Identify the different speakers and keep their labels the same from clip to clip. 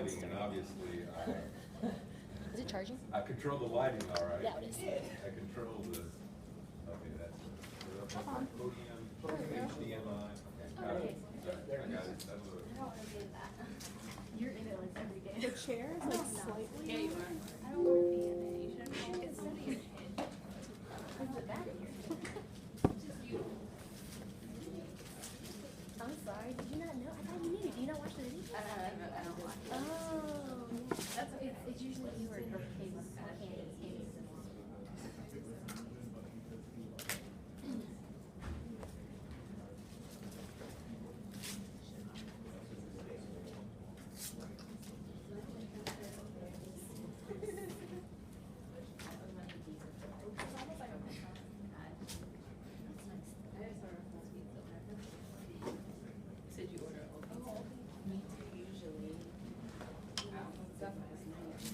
Speaker 1: lighting, and obviously,
Speaker 2: Is it charging?
Speaker 1: I control the lighting all right.
Speaker 2: Yeah, it is.
Speaker 1: I control the, okay, that's it. Podium, HDMI, okay, got it. Sorry, I got it. That was
Speaker 3: I don't want to do that. You're in it like every day.
Speaker 4: The chair is like slightly.
Speaker 3: Yeah, you are. I don't want to be in it. You should get study your head. What's the back here? Just you. I'm sorry. Did you not know? I thought you knew. Do you not watch the video? I don't watch it. Oh. That's okay. It's usually you or Caleb. I can't. Said you order old pizza. Me too, usually. Stuff is nice.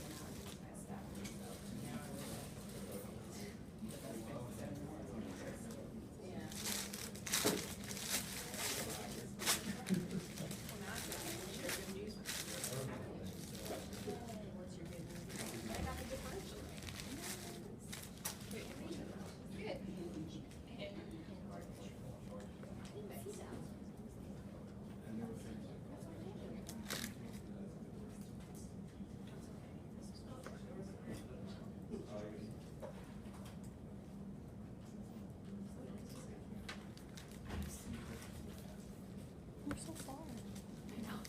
Speaker 4: You're so far.
Speaker 3: I know.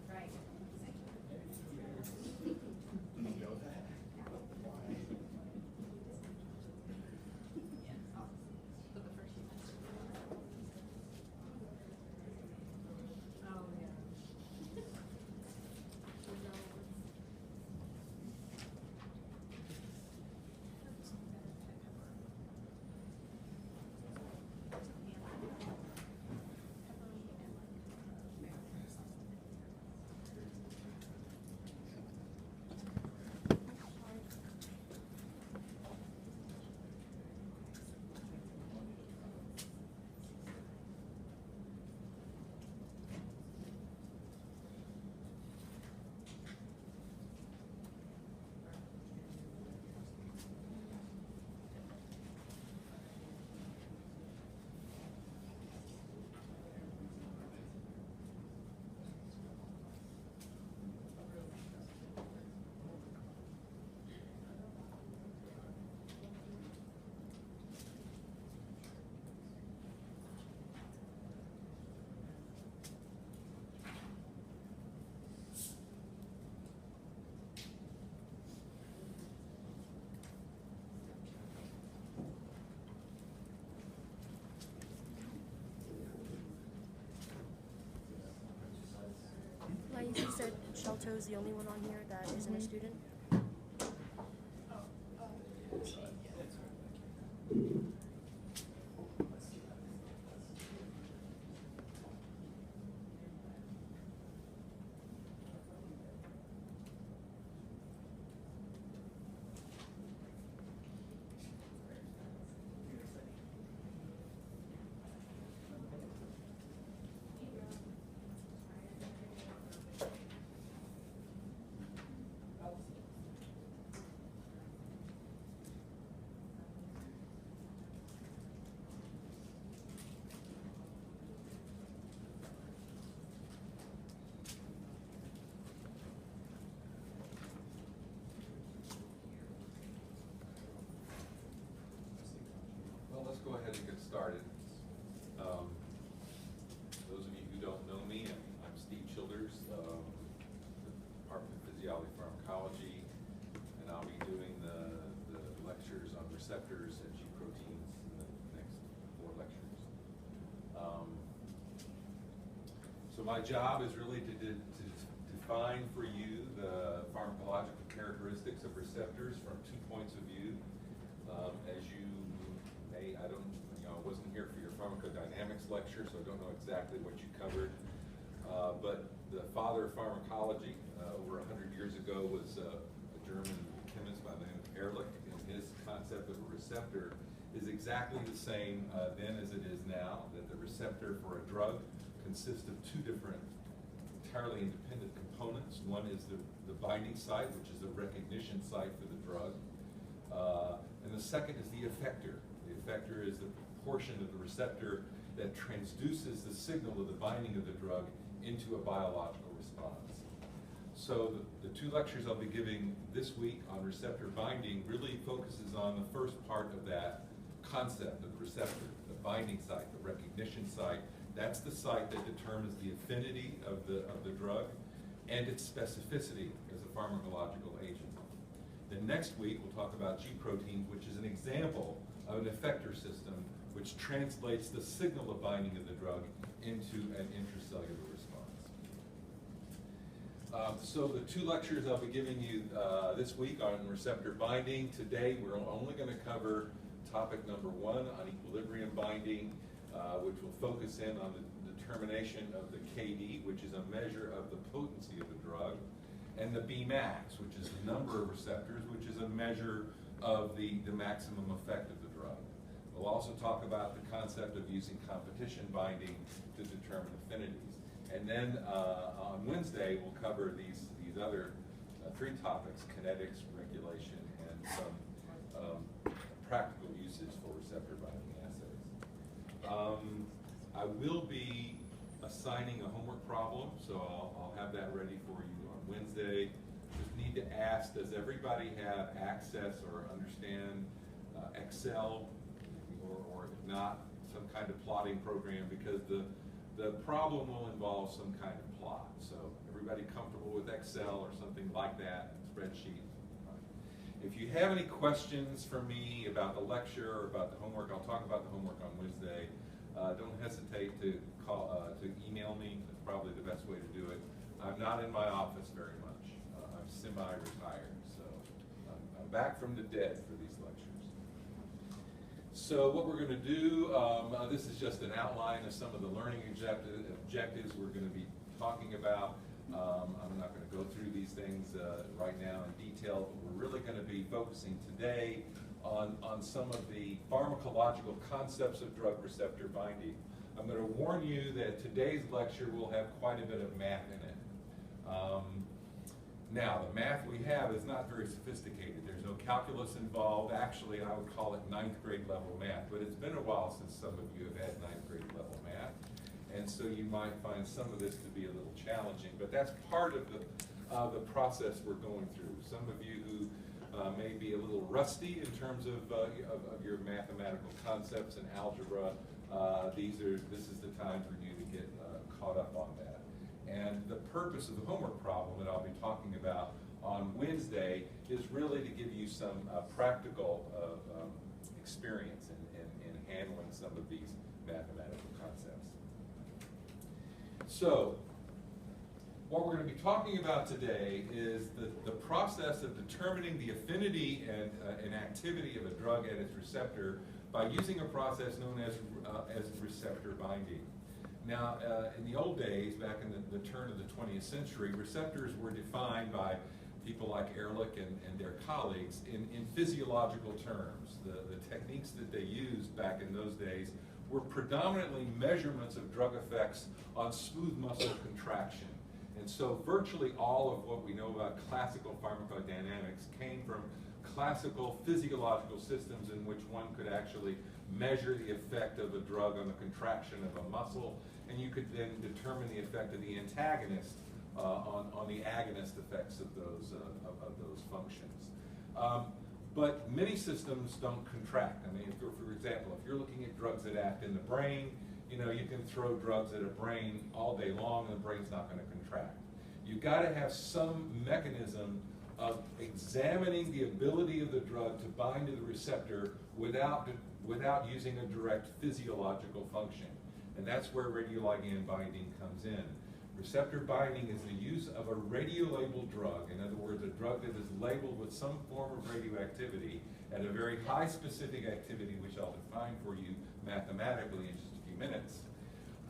Speaker 3: Right. Oh, yeah.
Speaker 4: You said Shelto's the only one on here that isn't a student?
Speaker 1: Well, let's go ahead and get started. Those of you who don't know me, I'm Steve Childers, Department of Physiology Pharmacology, and I'll be doing the lectures on receptors and G proteins in the next 4 lectures. So So my job is really to define for you the pharmacological characteristics of receptors from 2 points of view. As you may, I wasn't here for your pharmacodynamics lecture, so I don't know exactly what you covered. But the father of pharmacology, over 100 years ago, was a German chemist by the name of Ehrlich, and his concept of a receptor is exactly the same then as it is now, that the receptor for a drug consists of 2 different entirely independent components. One is the binding site, which is the recognition site for the drug, and the second is the effector. The effector is the portion of the receptor that transduces the signal of the binding of the drug into a biological response. So the 2 lectures I'll be giving this week on receptor binding really focuses on the first part of that concept of the receptor, the binding site, the recognition site. That's the site that determines the affinity of the drug and its specificity as a pharmacological agent. Then next week we'll talk about G proteins, which is an example of an effector system which translates the signal of binding of the drug into an intracellular response. So the 2 lectures I'll be giving you this week on receptor binding. Today we're only going to cover topic number 1 on equilibrium binding, which will focus in on the determination of the KD, which is a measure of the potency of the drug, and the Bmax, which is the number of receptors, which is a measure of the maximum effect of the drug. We'll also talk about the concept of using competition binding to determine affinities. And then on Wednesday, we'll cover these other 3 topics: kinetics, regulation, and some practical uses for receptor binding assays. I will be assigning a homework problem, so I'll have that ready for you on Wednesday. Just need to ask, does everybody have access or understand Excel, or if not, some kind of plotting program, because the problem will involve some kind of plot. So everybody comfortable with Excel or something like that, spreadsheet? If you have any questions for me about the lecture or about the homework, I'll talk about the homework on Wednesday. Don't hesitate to email me. That's probably the best way to do it. I'm not in my office very much. I'm semi-retired, so I'm back from the dead for these lectures. So what we're going to do, this is just an outline of some of the learning objectives we're going to be talking about. I'm not going to go through these things right now in detail, but we're really going to be focusing today on some of the pharmacological concepts of drug receptor binding. I'm going to warn you that today's lecture will have quite a bit of math in it. Now, the math we have is not very sophisticated. There's no calculus involved. Actually, I would call it 9th grade level math, but it's been a while since some of you have had 9th grade level math. And so you might find some of this to be a little challenging, but that's part of the process we're going through. Some of you who may be a little rusty in terms of your mathematical concepts and algebra, this is the time for you to get caught up on that. And the purpose of the homework problem that I'll be talking about on Wednesday is really to give you some practical experience in handling some of these mathematical concepts. So, what we're going to be talking about today is the process of determining the affinity and activity of a drug and its receptor by using a process known as receptor binding. Now, in the old days, back in the turn of the 20th century, receptors were defined by people like Ehrlich and their colleagues in physiological terms. The techniques that they used back in those days were predominantly measurements of drug effects on smooth muscle contraction. And so virtually all of what we know about classical pharmacodynamics came from classical physiological systems in which one could actually measure the effect of a drug on the contraction of a muscle, and you could then determine the effect of the antagonist on the agonist effects of those functions. But many systems don't contract. I mean, for example, if you're looking at drugs that act in the brain, you can throw drugs at a brain all day long and the brain's not going to contract. You've got to have some mechanism of examining the ability of the drug to bind to the receptor without using a direct physiological function. And that's where radioligand binding comes in. Receptor binding is the use of a radiolabeled drug, in other words, a drug that is labeled with some form of radioactivity at a very high specific activity, which I'll define for you mathematically in just a few minutes.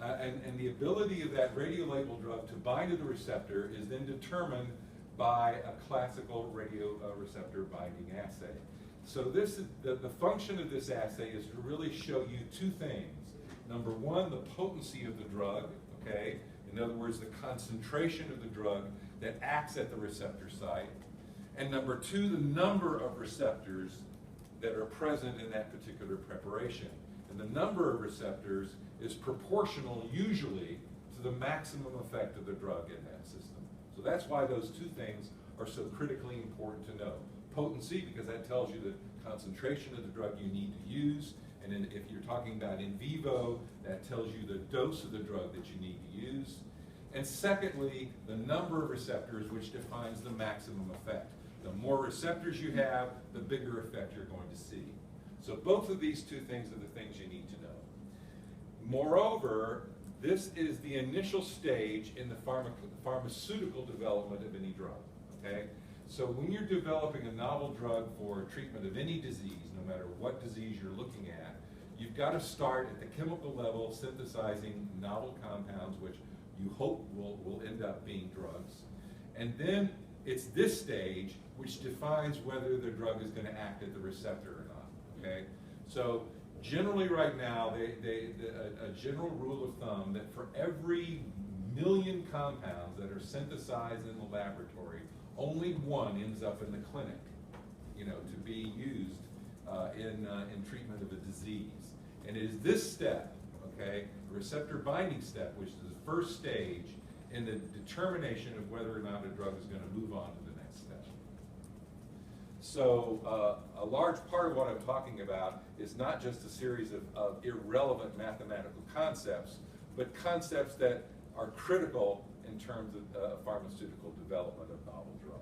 Speaker 1: And the ability of that radiolabeled drug to bind to the receptor is then determined by a classical radioreceptor binding assay. So this is, the function of this assay is to really show you two things. Number one, the potency of the drug, okay? In other words, the concentration of the drug that acts at the receptor site. And number two, the number of receptors that are present in that particular preparation. And the number of receptors is proportional usually to the maximum effect of the drug in that system. So that's why those two things are so critically important to know. Potency, because that tells you the concentration of the drug you need to use. And then if you're talking about in vivo, that tells you the dose of the drug that you need to use. And secondly, the number of receptors, which defines the maximum effect. The more receptors you have, the bigger effect you're going to see. So both of these two things are the things you need to know. Moreover, this is the initial stage in the pharmaceutical development of any drug, okay? So when you're developing a novel drug for treatment of any disease, no matter what disease you're looking at, you've got to start at the chemical level synthesizing novel compounds, which you hope will end up being drugs. And then it's this stage which defines whether the drug is going to act at the receptor or not, okay? So generally right now, a general rule of thumb that for every million compounds that are synthesized in the laboratory, only one ends up in the clinic, you know, to be used in treatment of a disease. And it is this step, okay, the receptor binding step, which is the first stage in the determination of whether or not a drug is going to move on to the next step. So a large part of what I'm talking about is not just a series of irrelevant mathematical concepts, but concepts that are critical in terms of pharmaceutical development of novel drugs.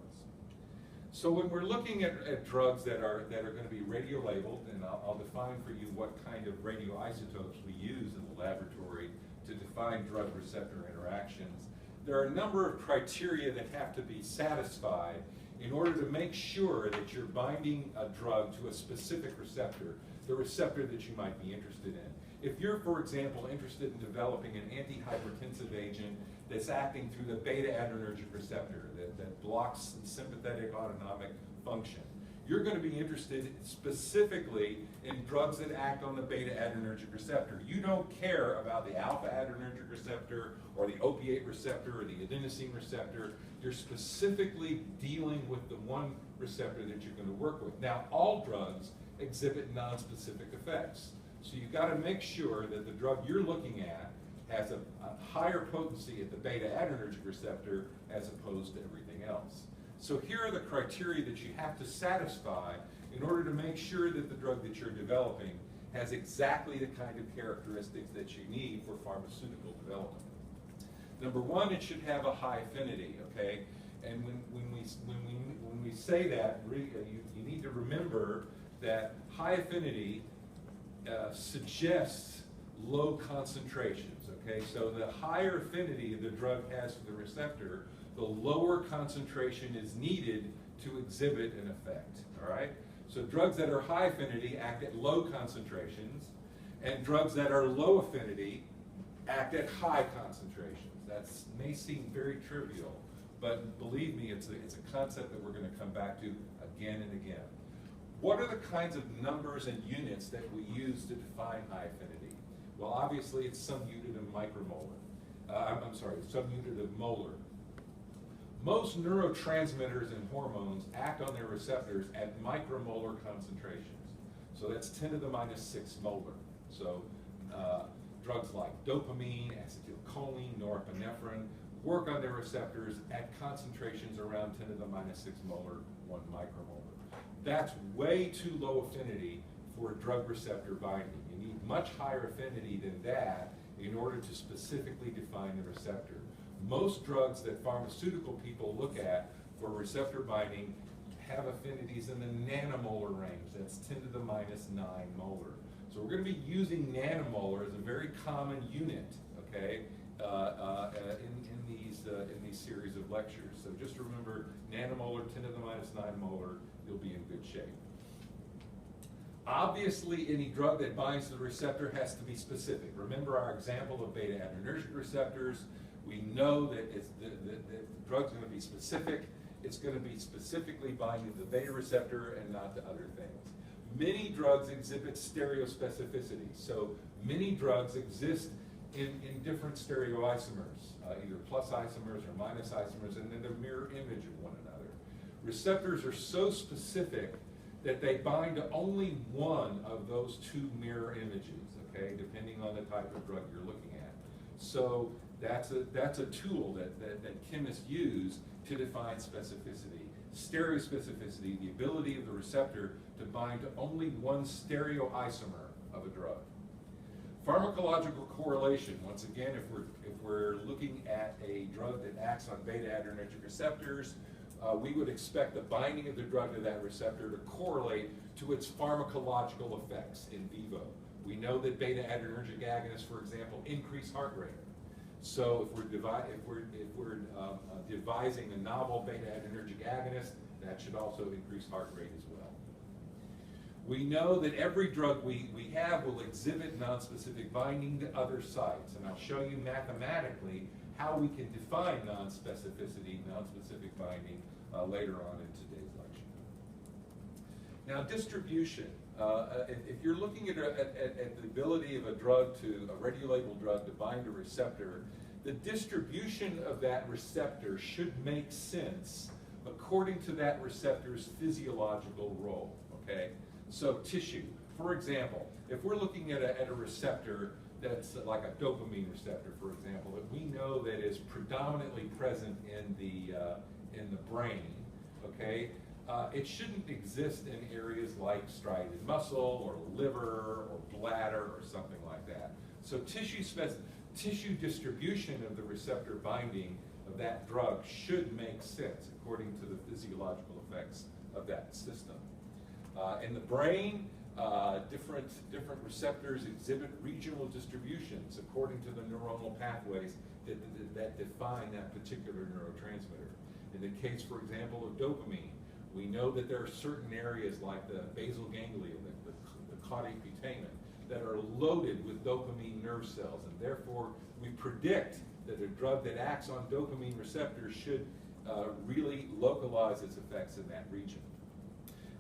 Speaker 1: So when we're looking at drugs that are going to be radiolabeled, and I'll define for you what kind of radioisotopes we use in the laboratory to define drug-receptor interactions, there are a number of criteria that have to be satisfied in order to make sure that you're binding a drug to a specific receptor, the receptor that you might be interested in. If you're, for example, interested in developing an antihypertensive agent that's acting through the beta-adrenergic receptor that blocks sympathetic autonomic function, you're going to be interested specifically in drugs that act on the beta-adrenergic receptor. You don't care about the alpha-adrenergic receptor or the opiate receptor or the adenosine receptor. You're specifically dealing with the one receptor that you're going to work with. Now, all drugs exhibit non-specific effects. So you've got to make sure that the drug you're looking at has a higher potency at the beta-adrenergic receptor as opposed to everything else. So here are the criteria that you have to satisfy in order to make sure that the drug that you're developing has exactly the kind of characteristics that you need for pharmaceutical development. Number one, it should have a high affinity, okay? And when we say that, you need to remember that high affinity suggests low concentrations, okay? So the higher affinity the drug has for the receptor, the lower concentration is needed to exhibit an effect, all right? So drugs that are high affinity act at low concentrations, and drugs that are low affinity act at high concentrations. That may seem very trivial, but believe me, it's a concept that we're going to come back to again and again. What are the kinds of numbers and units that we use to define high affinity? Well, obviously, it's some unit of micromolar. Some unit of molar. Most neurotransmitters and hormones act on their receptors at micromolar concentrations. So that's 10 to the minus 6 molar. So drugs like dopamine, acetylcholine, norepinephrine work on their receptors at concentrations around 10 to the minus 6 molar, 1 micromolar. That's way too low affinity for drug receptor binding. You need much higher affinity than that in order to specifically define the receptor. Most drugs that pharmaceutical people look at for receptor binding have affinities in the nanomolar range. That's 10 to the minus 9 molar. So we're going to be using nanomolar as a very common unit, okay, in these series of lectures. So just remember, nanomolar, 10 to the minus 9 molar, you'll be in good shape. Obviously, any drug that binds to the receptor has to be specific. Remember our example of beta-adrenergic receptors. We know that the drug's going to be specific. It's going to be specifically binding to the beta receptor and not to other things. Many drugs exhibit stereospecificity. So many drugs exist in different stereoisomers, either plus isomers or minus isomers, and then they're mirror image of one another. Receptors are so specific that they bind to only one of those two mirror images, okay, depending on the type of drug you're looking at. So that's a tool that chemists use to define specificity. Stereospecificity, the ability of the receptor to bind to only one stereoisomer of a drug. Pharmacological correlation, once again, if we're looking at a drug that acts on beta-adrenergic receptors, we would expect the binding of the drug to that receptor to correlate to its pharmacological effects in vivo. We know that beta-adrenergic agonists, for example, increase heart rate. So if we're devising a novel beta-adrenergic agonist, that should also increase heart rate as well. We know that every drug we have will exhibit nonspecific binding to other sites, and I'll show you mathematically how we can define nonspecific binding later on in today's lecture. Now, distribution. If you're looking at the ability of a radiolabeled drug to bind a receptor, the distribution of that receptor should make sense according to that receptor's physiological role, okay? So tissue, for example, if we're looking at a receptor that's like a dopamine receptor, for example, that we know that is predominantly present in the brain, okay? It shouldn't exist in areas like striated muscle or liver or bladder or something like that. So tissue distribution of the receptor binding of that drug should make sense according to the physiological effects of that system. In the brain, different receptors exhibit regional distributions according to the neuronal pathways that define that particular neurotransmitter. In the case, for example, of dopamine, we know that there are certain areas like the basal ganglia, the caudate putamen, that are loaded with dopamine nerve cells, and therefore we predict that a drug that acts on dopamine receptors should really localize its effects in that region.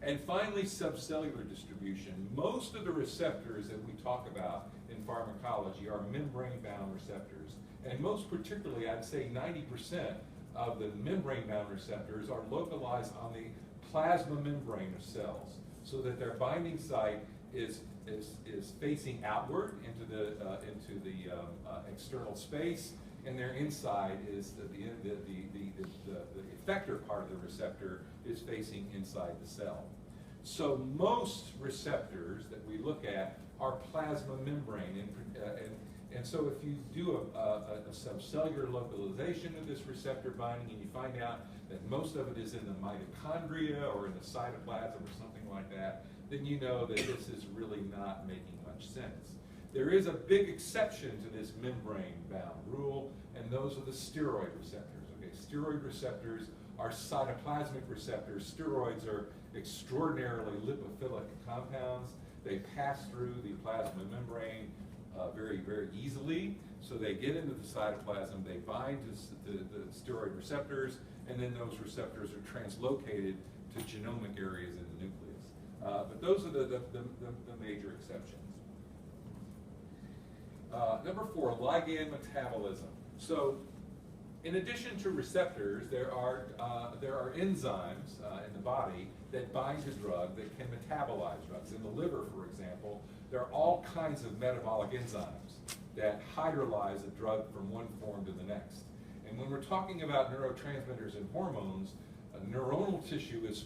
Speaker 1: And finally, subcellular distribution. Most of the receptors that we talk about in pharmacology are membrane-bound receptors, and most particularly, I'd say 90% of the membrane-bound receptors are localized on the plasma membrane of cells, so that their binding site is facing outward into the external space, and their inside is the effector part of the receptor is facing inside the cell. So most receptors that we look at are plasma membrane, and so if you do a subcellular localization of this receptor binding and you find out that most of it is in the mitochondria or in the cytoplasm or something like that, then you know that this is really not making much sense. There is a big exception to this membrane-bound rule, and those are the steroid receptors. Okay, steroid receptors are cytoplasmic receptors. Steroids are extraordinarily lipophilic compounds. They pass through the plasma membrane very, very easily. So they get into the cytoplasm, they bind to the steroid receptors, and then those receptors are translocated to genomic areas in the nucleus. But those are the major exceptions. Number 4, ligand metabolism. So in addition to receptors, there are enzymes in the body that bind to drug that can metabolize drugs. In the liver, for example, there are all kinds of metabolic enzymes that hydrolyze a drug from one form to the next. And when we're talking about neurotransmitters and hormones, neuronal tissue is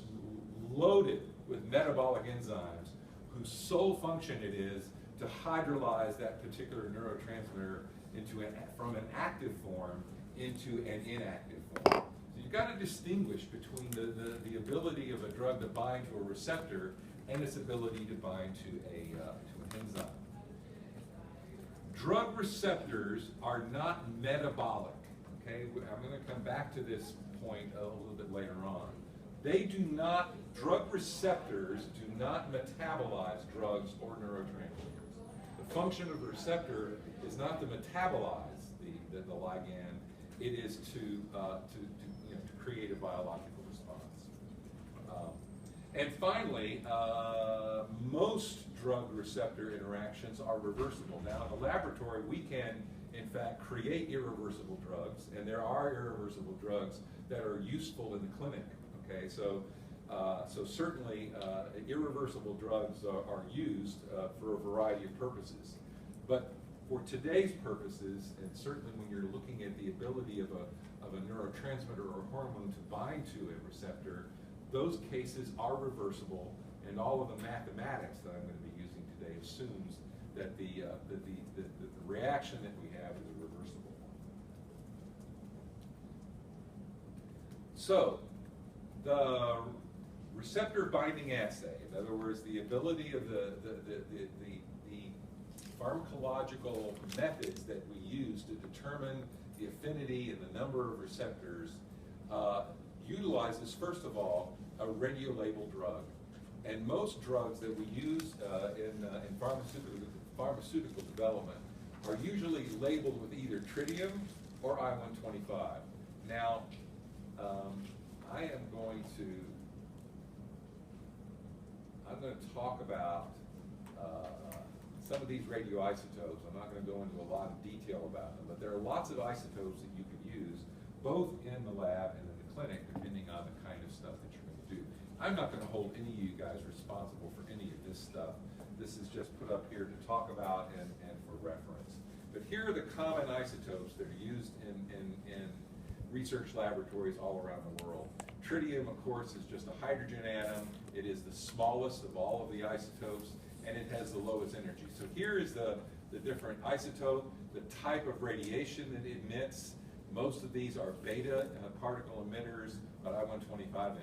Speaker 1: loaded with metabolic enzymes whose sole function it is to hydrolyze that particular neurotransmitter from an active form into an inactive form. So you've got to distinguish between the ability of a drug to bind to a receptor and its ability to bind to an enzyme. drug receptors are not metabolic, okay? I'm going to come back to this point a little bit later on. Drug receptors do not metabolize drugs or neurotransmitters. The function of the receptor is not to metabolize the ligand, it is to create a biological response. And finally, most drug receptor interactions are reversible. Now, in the laboratory, we can, in fact, create irreversible drugs, and there are irreversible drugs that are useful in the clinic. Okay, so certainly irreversible drugs are used for a variety of purposes. But for today's purposes, and certainly when you're looking at the ability of a neurotransmitter or hormone to bind to a receptor, those cases are reversible, and all of the mathematics that I'm going to be using today assumes that the reaction that we have is a reversible one. So, the receptor binding assay, in other words, the ability of the pharmacological methods that we use to determine the affinity and the number of receptors, utilizes, first of all, a radio-labeled drug. And most drugs that we use in pharmaceutical development are usually labeled with either tritium or I-125. Now, I'm going to talk about some of these radioisotopes. I'm not going to go into a lot of detail about them, but there are lots of isotopes that you can use, both in the lab and in the clinic, depending on the kind of stuff that you're going to do. I'm not going to hold any of you guys responsible for any of this stuff. This is just put up here to talk about and for reference. But here are the common isotopes that are used in research laboratories all around the world. Tritium, of course, is just a hydrogen atom. It is the smallest of all of the isotopes, and it has the lowest energy. So here is the different isotope, the type of radiation that it emits. Most of these are beta particle emitters, but I-125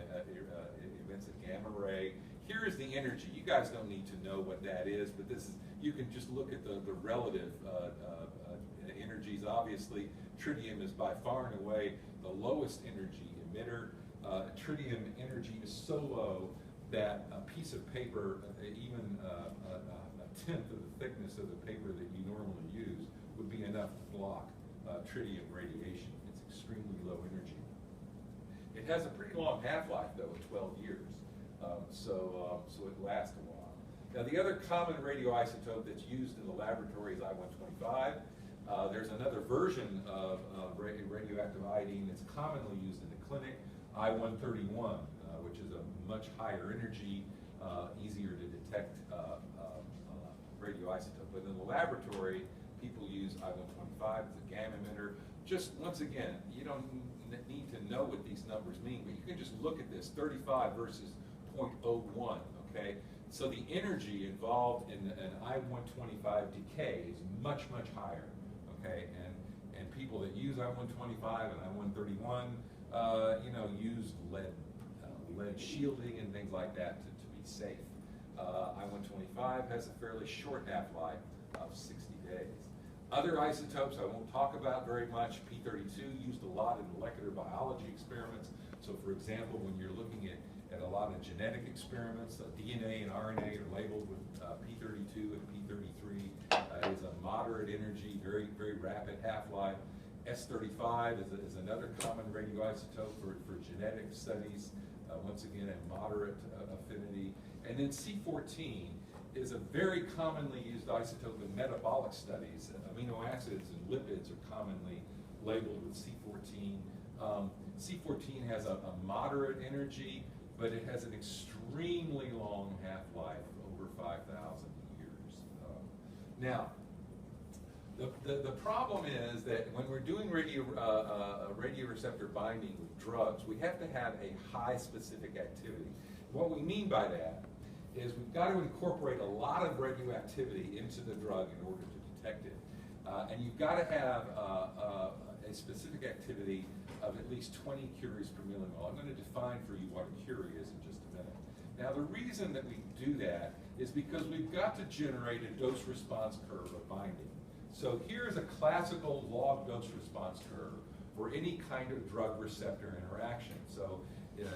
Speaker 1: emits a gamma ray. Here is the energy. You guys don't need to know what that is, but this is, you can just look at the relative energies. Obviously, tritium is by far and away the lowest energy emitter. Tritium energy is so low that a piece of paper, even a tenth of the thickness of the paper that you normally use, would be enough to block tritium radiation. It's extremely low energy. It has a pretty long half-life, though, of 12 years, so it lasts a while. Now, the other common radioisotope that's used in the laboratory is I-125. There's another version of radioactive iodine that's commonly used in the clinic, I-131, which is a much higher energy, easier to detect radioisotope. But in the laboratory, people use I-125 as a gamma emitter. Just once again, you don't need to know what these numbers mean, but you can just look at this, 35 versus 0.01, okay? So the energy involved in an I-125 decay is much, much higher, okay? And people that use I-125 and I-131, use lead shielding and things like that to be safe. I-125 has a fairly short half-life of 60 days. Other isotopes I won't talk about very much. P32 used a lot in molecular biology experiments. So for example, when you're looking at a lot of genetic experiments, DNA and RNA are labeled with P32 and P33. It is a moderate energy, very, very rapid half-life. S35 is another common radioisotope for genetic studies. Once again, a moderate affinity. And then C14 is a very commonly used isotope in metabolic studies. Amino acids and lipids are commonly labeled with C14. C14 has a moderate energy, but it has an extremely long half-life, over 5,000 years. Now, the problem is that when we're doing radioreceptor binding with drugs, we have to have a high specific activity. What we mean by that is we've got to incorporate a lot of radioactivity into the drug in order to detect it. And you've got to have a specific activity of at least 20 curies per millimole. I'm going to define for you what a curie is in just a minute. Now, the reason that we do that is because we've got to generate a dose-response curve of binding. So here's a classical log dose response curve for any kind of drug receptor interaction. So in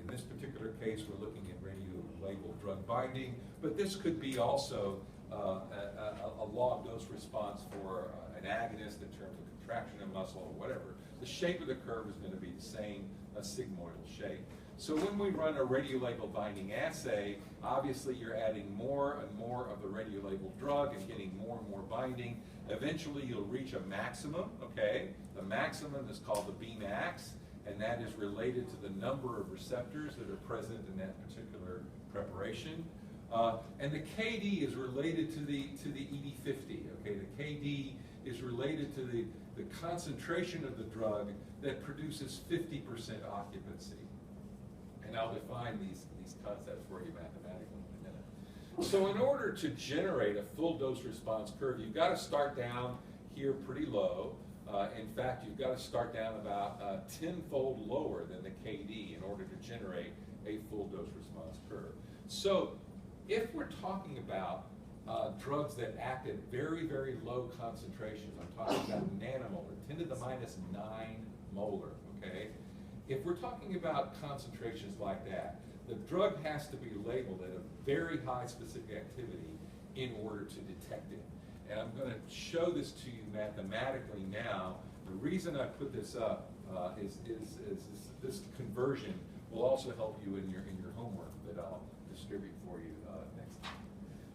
Speaker 1: this particular case, we're looking at radio-labeled drug binding, but this could be also a log dose response for an agonist in terms of contraction of muscle or whatever. The shape of the curve is going to be the same, a sigmoidal shape. So when we run a radiolabeled binding assay, obviously you're adding more and more of the radiolabeled drug and getting more and more binding. Eventually you'll reach a maximum, okay? The maximum is called the Bmax, and that is related to the number of receptors that are present in that particular preparation. And the KD is related to the ED50, okay? The KD is related to the concentration of the drug that produces 50% occupancy. And I'll define these concepts for you mathematically in a minute. So in order to generate a full dose response curve, you've got to start down here pretty low. In fact, you've got to start down about 10-fold lower than the KD in order to generate a full dose response curve. So if we're talking about drugs that act at very, very low concentrations, I'm talking about nanomolar, 10 to the minus 9 molar, okay? If we're talking about concentrations like that, the drug has to be labeled at a very high specific activity in order to detect it. And I'm going to show this to you mathematically now. The reason I put this up is this conversion will also help you in your homework that I'll distribute for you next time.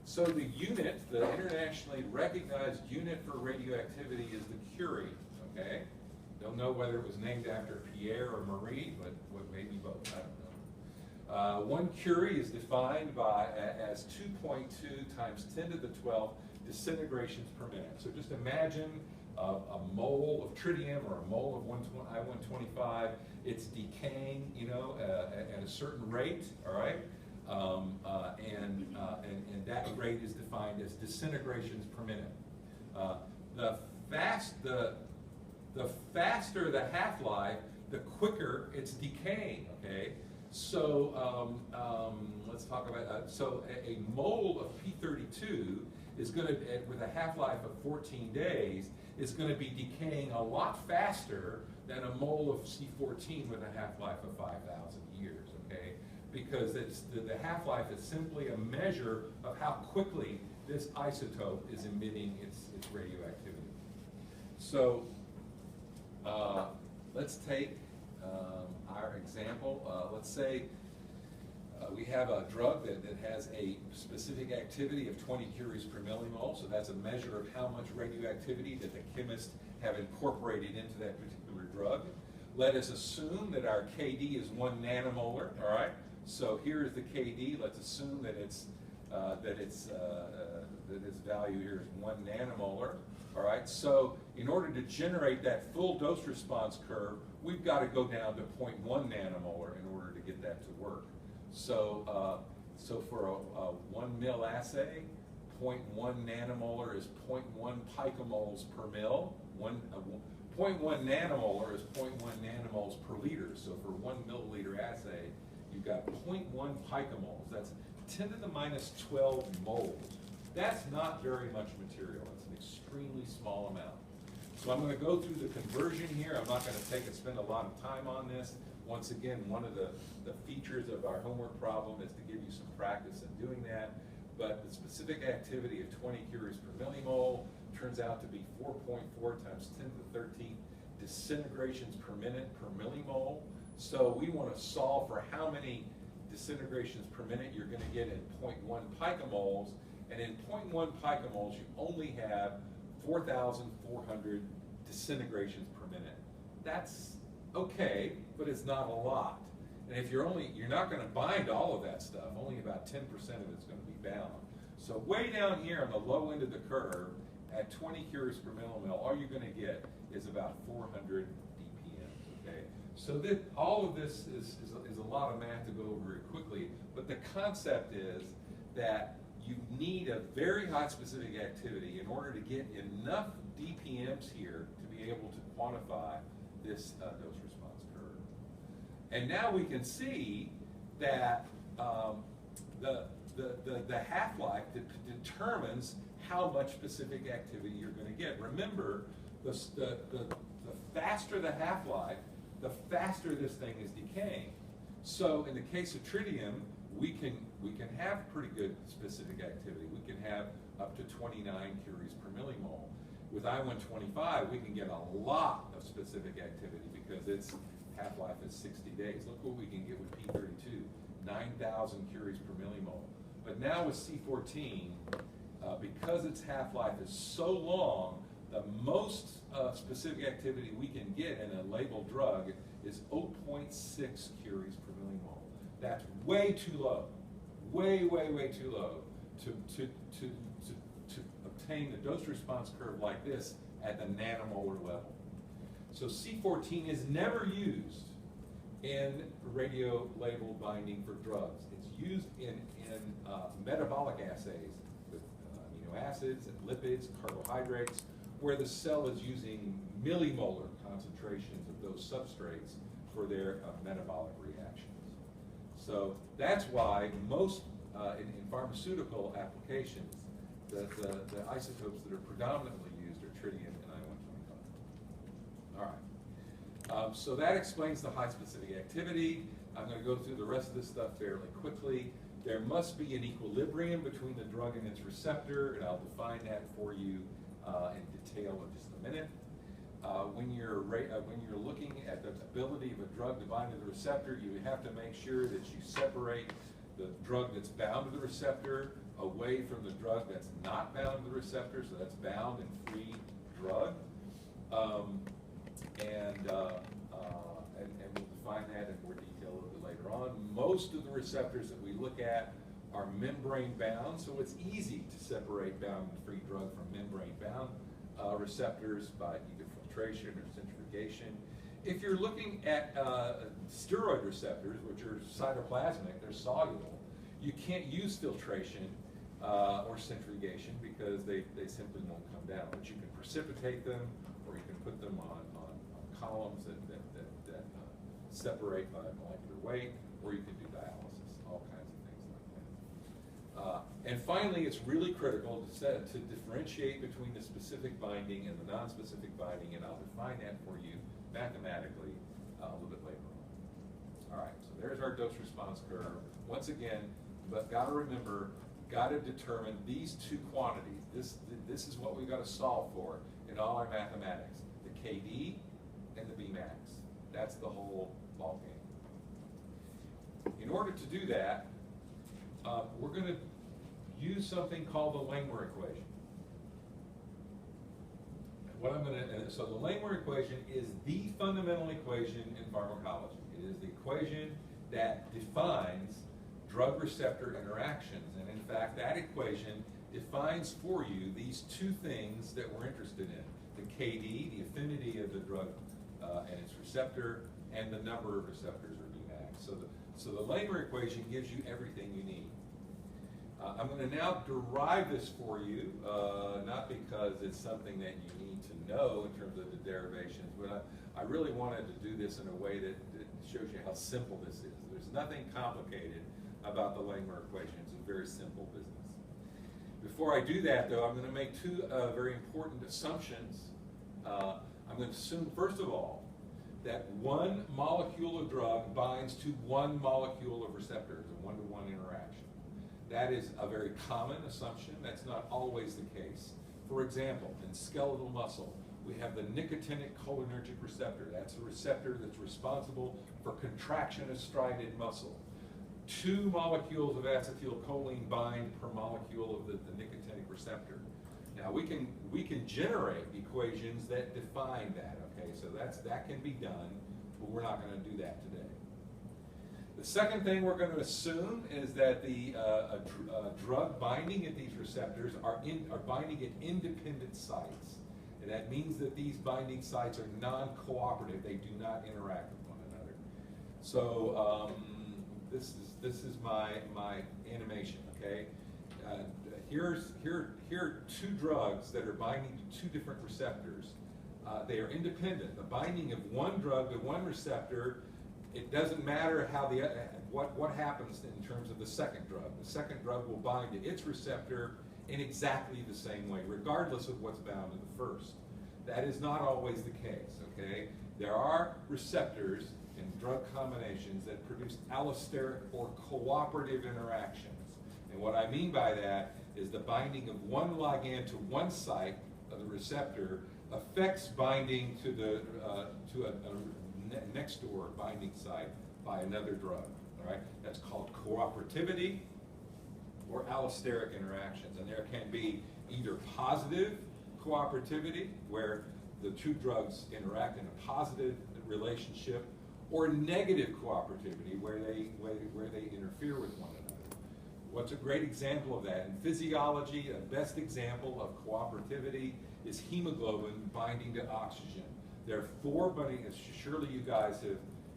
Speaker 1: So the unit, the internationally recognized unit for radioactivity is the Curie, okay? Don't know whether it was named after Pierre or Marie, but maybe both, I don't know. 1 Curie is defined as 2.2 times 10 to the 12 disintegrations per minute. So just imagine a mole of tritium or a mole of I-125. It's decaying, you know, at a certain rate, all right? And that rate is defined as disintegrations per minute. The faster the half-life, the quicker it's decaying, okay? So let's talk about, so a mole of P32 is going to, with a half-life of 14 days, is going to be decaying a lot faster than a mole of C14 with a half-life of 5,000 years, okay? Because the half-life is simply a measure of how quickly this isotope is emitting its radioactivity. So let's take our example. Let's say we have a drug that has a specific activity of 20 curies per millimole, so that's a measure of how much radioactivity that the chemists have incorporated into that particular drug. Let us assume that our KD is 1 nanomolar, all right? So here is the KD. Let's assume that its value here is 1 nanomolar. All right, so in order to generate that full dose response curve, we've got to go down to 0.1 nanomolar in order to get that to work. So, so for a 1 mil assay, 0.1 nanomolar is 0.1 picomoles per mil. 0.1 nanomolar is 0.1 nanomoles per liter. So for 1 milliliter assay, you've got 0.1 picomoles. That's 10 to the minus 12 moles. That's not very much material. It's an extremely small amount. So I'm going to go through the conversion here. I'm not going to spend a lot of time on this. Once again, one of the features of our homework problem is to give you some practice in doing that. But the specific activity of 20 curies per millimole turns out to be 4.4 times 10 to the 13th disintegrations per minute per millimole. So we want to solve for how many disintegrations per minute you're going to get in 0.1 picomoles. And in 0.1 picomoles, you only have 4,400 disintegrations per minute. That's okay, but it's not a lot. And if you're not going to bind all of that stuff, only about 10% of it's going to be bound. So way down here on the low end of the curve, at 20 curies per millimole, all you're going to get is about 400 DPMs, okay? So that all of this is a lot of math to go over very quickly, but the concept is that you need a very high specific activity in order to get enough DPMs here to be able to quantify this dose response curve. And now we can see that the half-life determines how much specific activity you're going to get. Remember, the faster the half-life, the faster this thing is decaying. So in the case of tritium, we can have pretty good specific activity. We can have up to 29 curies per millimole. With I-125, we can get a lot of specific activity because its half-life is 60 days. Look what we can get with P32, 9,000 curies per millimole. But now with C14, because its half-life is so long, the most specific activity we can get in a labeled drug is 0.6 curies per millimole. That's way too low, way too low to obtain the dose response curve like this at the nanomolar level. So C14 is never used in radio labeled binding for drugs. It's used in metabolic assays with amino acids and lipids, carbohydrates, where the cell is using millimolar concentrations of those substrates for their metabolic reactions. So that's why most in pharmaceutical applications, the isotopes that are predominantly used are tritium and I-125. All right. So that explains the high specific activity. I'm going to go through the rest of this stuff fairly quickly. There must be an equilibrium between the drug and its receptor, and I'll define that for you in detail in just a minute. When you're looking at the ability of a drug to bind to the receptor, you have to make sure that you separate the drug that's bound to the receptor away from the drug that's not bound to the receptor, so that's bound and free drug. And we'll define that in more detail a little bit later on. Most of the receptors that we look at are membrane bound, so it's easy to separate bound and free drug from membrane bound receptors by either filtration or centrifugation. If you're looking at steroid receptors, which are cytoplasmic, they're soluble, you can't use filtration or centrifugation because they simply won't come down. But you can precipitate them, or you can put them on columns that separate by molecular weight, or you can do dialysis, all kinds of things like that. And finally, it's really critical to differentiate between the specific binding and the non-specific binding, and I'll define that for you mathematically a little bit later on. All right, so there's our dose response curve. Once again, but got to remember, got to determine these two quantities. This is what we've got to solve for in all our mathematics, the KD and the Bmax. That's the whole ballgame. In order to do that, we're going to use something called the Langmuir equation. So the Langmuir equation is the fundamental equation in pharmacology. It is the equation that defines drug-receptor interactions. And in fact, that equation defines for you these two things that we're interested in. The KD, the affinity of the drug and its receptor, and the number of receptors, or Bmax. So the Langmuir equation gives you everything you need. I'm going to now derive this for you, not because it's something that you need to know in terms of the derivations, but I really wanted to do this in a way that shows you how simple this is. There's nothing complicated about the Langmuir equation. It's a very simple business. Before I do that, though, I'm going to make two very important assumptions. I'm going to assume, first of all, that one molecule of drug binds to one molecule of receptors, a one-to-one interaction. That is a very common assumption. That's not always the case. For example, in skeletal muscle, we have the nicotinic cholinergic receptor. That's the receptor that's responsible for contraction of striated muscle. 2 molecules of acetylcholine bind per molecule of the nicotinic receptor. Now we can generate equations that define that. Okay, so that can be done, but we're not going to do that today. The second thing we're going to assume is that the drug binding at these receptors are binding at independent sites. And that means that these binding sites are non-cooperative. They do not interact with one another. So this is my animation, okay? Here are 2 drugs that are binding to 2 different receptors. They are independent. The binding of one drug to one receptor, it doesn't matter how what happens in terms of the second drug. The second drug will bind to its receptor in exactly the same way, regardless of what's bound in the first. That is not always the case, okay? There are receptors in drug combinations that produce allosteric or cooperative interactions. And what I mean by that is the binding of one ligand to one site of the receptor affects binding to the next door binding site by another drug. All right, that's called cooperativity or allosteric interactions, and there can be either positive cooperativity, where the two drugs interact in a positive relationship, or negative cooperativity, where they interfere with one another. What's a great example of that? In physiology, a best example of cooperativity is hemoglobin binding to oxygen. There are four binding, surely you guys have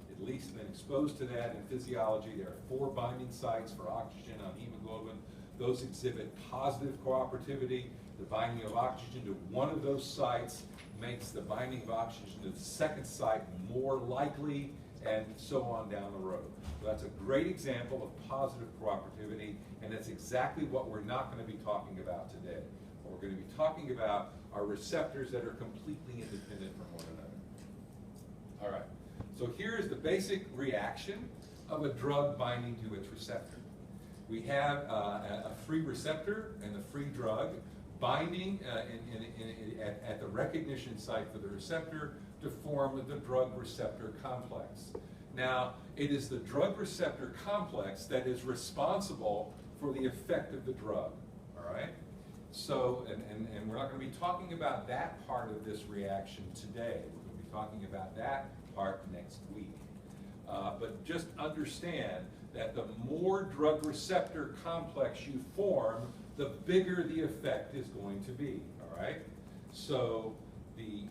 Speaker 1: at least been exposed to that in physiology. There are four binding sites for oxygen on hemoglobin. Those exhibit positive cooperativity. The binding of oxygen to one of those sites makes the binding of oxygen to the second site more likely, and so on down the road. So that's a great example of positive cooperativity, and that's exactly what we're not going to be talking about today. What we're going to be talking about are receptors that are completely independent from one another. All right, so here's the basic reaction of a drug binding to its receptor. We have a free receptor and the free drug binding at the recognition site for the receptor to form the drug-receptor complex. Now, it is the drug-receptor complex that is responsible for the effect of the drug, all right? So, and we're not going to be talking about that part of this reaction today. We're going to be talking about that part next week. But just understand that the more drug-receptor complex you form, the bigger the effect is going to be, all right? So the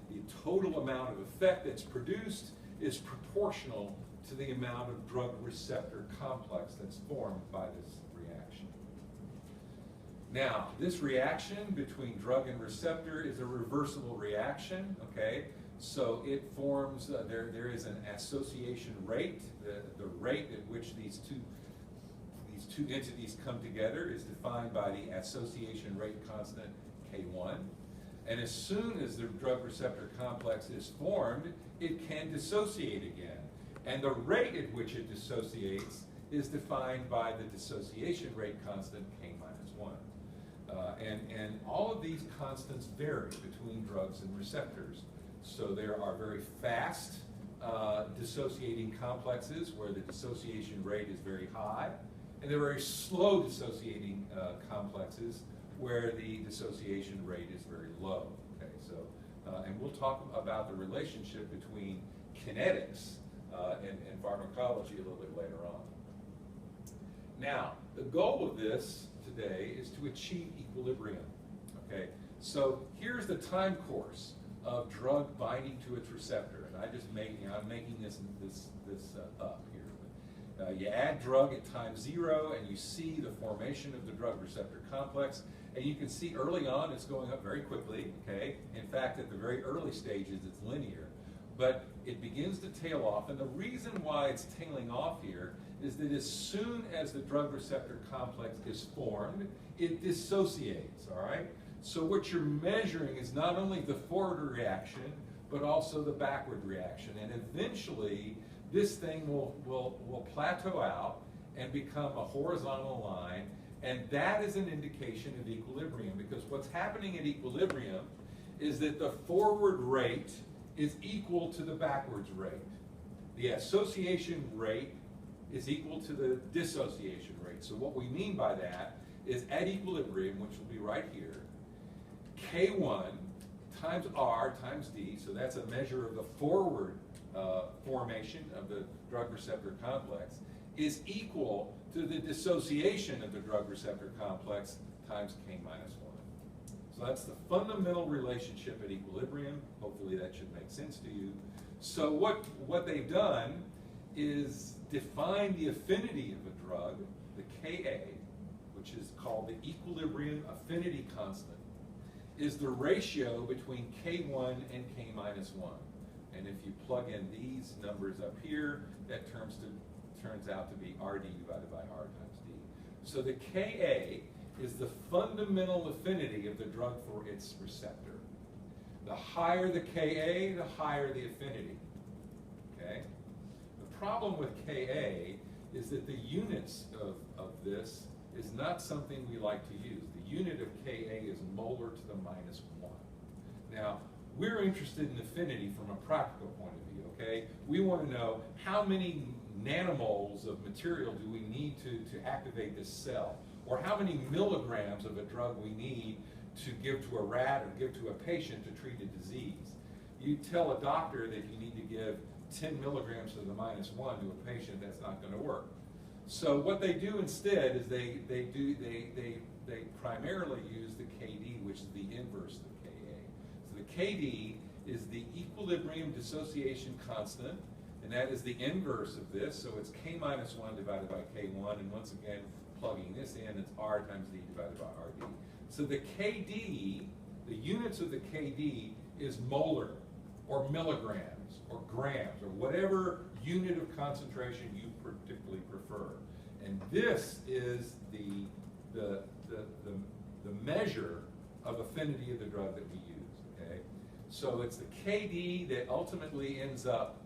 Speaker 1: total amount of effect that's produced is proportional to the amount of drug-receptor complex that's formed by this reaction. Now, this reaction between drug and receptor is a reversible reaction, okay? So it forms, there is an association rate. The rate at which these two entities come together is defined by the association rate constant K1. And as soon as the drug-receptor complex is formed, it can dissociate again. And the rate at which it dissociates is defined by the dissociation rate constant K-1. And all of these constants vary between drugs and receptors. So there are very fast dissociating complexes where the dissociation rate is very high, and there are very slow dissociating complexes where the dissociation rate is very low. Okay, so and we'll talk about the relationship between kinetics and pharmacology a little bit later on. Now, the goal of this today is to achieve equilibrium. Okay, so here's the time course of drug binding to its receptor, and I'm making this up here. You add drug at time 0, and you see the formation of the drug-receptor complex. And you can see early on it's going up very quickly, okay? In fact, at the very early stages, it's linear. But it begins to tail off, and the reason why it's tailing off here is that as soon as the drug-receptor complex is formed, it dissociates, all right? So what you're measuring is not only the forward reaction, but also the backward reaction. And eventually, this thing will plateau out and become a horizontal line, and that is an indication of equilibrium, because what's happening at equilibrium is that the forward rate is equal to the backwards rate. The association rate is equal to the dissociation rate. So what we mean by that is at equilibrium, which will be right here, K1 times R times D, so that's a measure of the forward formation of the drug-receptor complex, is equal to the dissociation of the drug-receptor complex times K-1. So that's the fundamental relationship at equilibrium. Hopefully that should make sense to you. So what they've done is define the affinity of a drug, the Ka, which is called the equilibrium affinity constant, is the ratio between K1 and K-1. And if you plug in these numbers up here, that turns out to be RD divided by R times D. So the Ka is the fundamental affinity of the drug for its receptor. The higher the Ka, the higher the affinity. Okay? The problem with Ka is that the units of this is not something we like to use. The unit of Ka is molar to the -1. Now, we're interested in affinity from a practical point of view, okay? We want to know how many nanomoles of material do we need to activate this cell, or how many milligrams of a drug we need to give to a rat or give to a patient to treat a disease. You tell a doctor that you need to give 10 milligrams to the -1 to a patient, that's not going to work. So what they do instead is they primarily use the Kd, which is the inverse of Ka. So the Kd is the equilibrium dissociation constant, and that is the inverse of this. So it's K-1 divided by K1, and once again, plugging this in, it's R times D divided by RD. So the Kd, the units of the Kd is molar, or milligrams, or grams, or whatever unit of concentration you particularly prefer. And this is the measure of affinity of the drug that we use, okay? So it's the Kd that ultimately ends up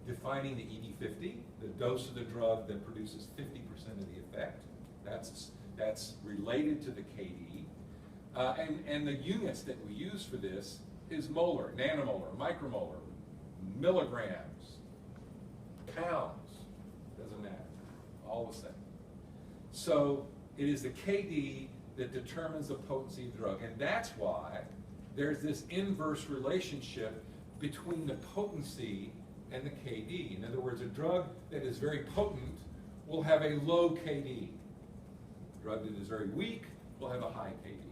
Speaker 1: defining the ED50, the dose of the drug that produces 50% of the effect. That's related to the Kd. And the units that we use for this is molar, nanomolar, micromolar, milligrams, pounds, doesn't matter, all the same. So it is the Kd that determines the potency of the drug, and that's why there's this inverse relationship between the potency and the Kd. In other words, a drug that is very potent will have a low Kd. A drug that is very weak will have a high Kd.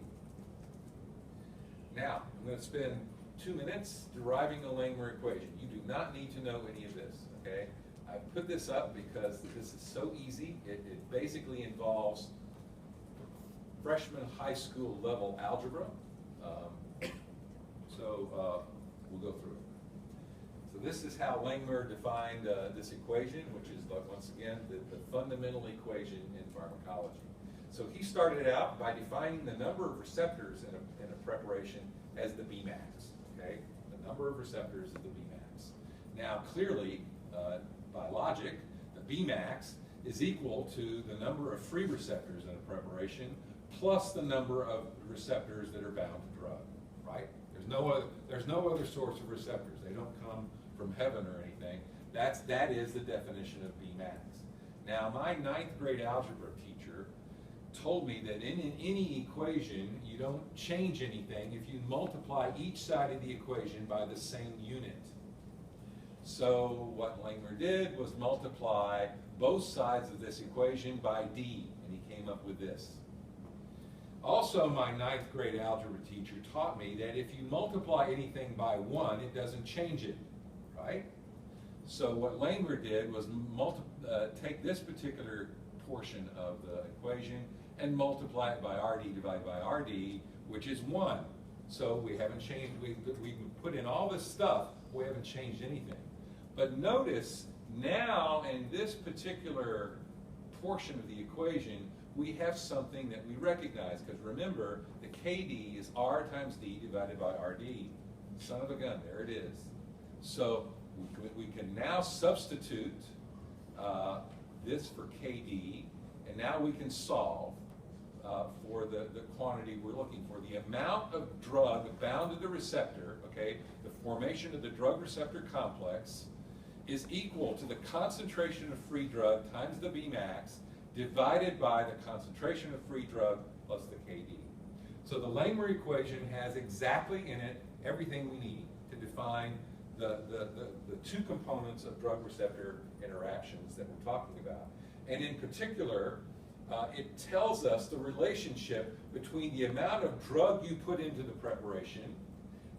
Speaker 1: Now, I'm going to spend 2 minutes deriving a Langmuir equation. You do not need to know any of this, okay? I put this up because this is so easy. It basically involves freshman high school level algebra. We'll go through it. So this is how Langmuir defined this equation, which is, once again, the fundamental equation in pharmacology. So he started out by defining the number of receptors in a preparation as the Bmax, okay? The number of receptors is the Bmax. Now, clearly, by logic, the Bmax is equal to the number of free receptors in a preparation plus the number of receptors that are bound to drug, right? There's no other source of receptors. They don't come from heaven or anything. That is the definition of Bmax. Now, my 9th grade algebra teacher told me that in any equation, you don't change anything if you multiply each side of the equation by the same unit. So what Langmuir did was multiply both sides of this equation by D, and he came up with this. Also, my 9th grade algebra teacher taught me that if you multiply anything by 1, it doesn't change it, right? So what Langmuir did was take this particular portion of the equation and multiply it by RD divided by RD, which is 1. So we haven't changed, we put in all this stuff, we haven't changed anything. But notice, now in this particular portion of the equation, we have something that we recognize, because remember, the Kd is R times D divided by RD. Son of a gun, there it is. So we can now substitute this for Kd, and now we can solve for the quantity we're looking for. The amount of drug bound to the receptor, okay, the formation of the drug receptor complex is equal to the concentration of free drug times the Bmax divided by the concentration of free drug plus the Kd. So the Langmuir equation has exactly in it everything we need to define the 2 components of drug receptor interactions that we're talking about. And in particular, it tells us the relationship between the amount of drug you put into the preparation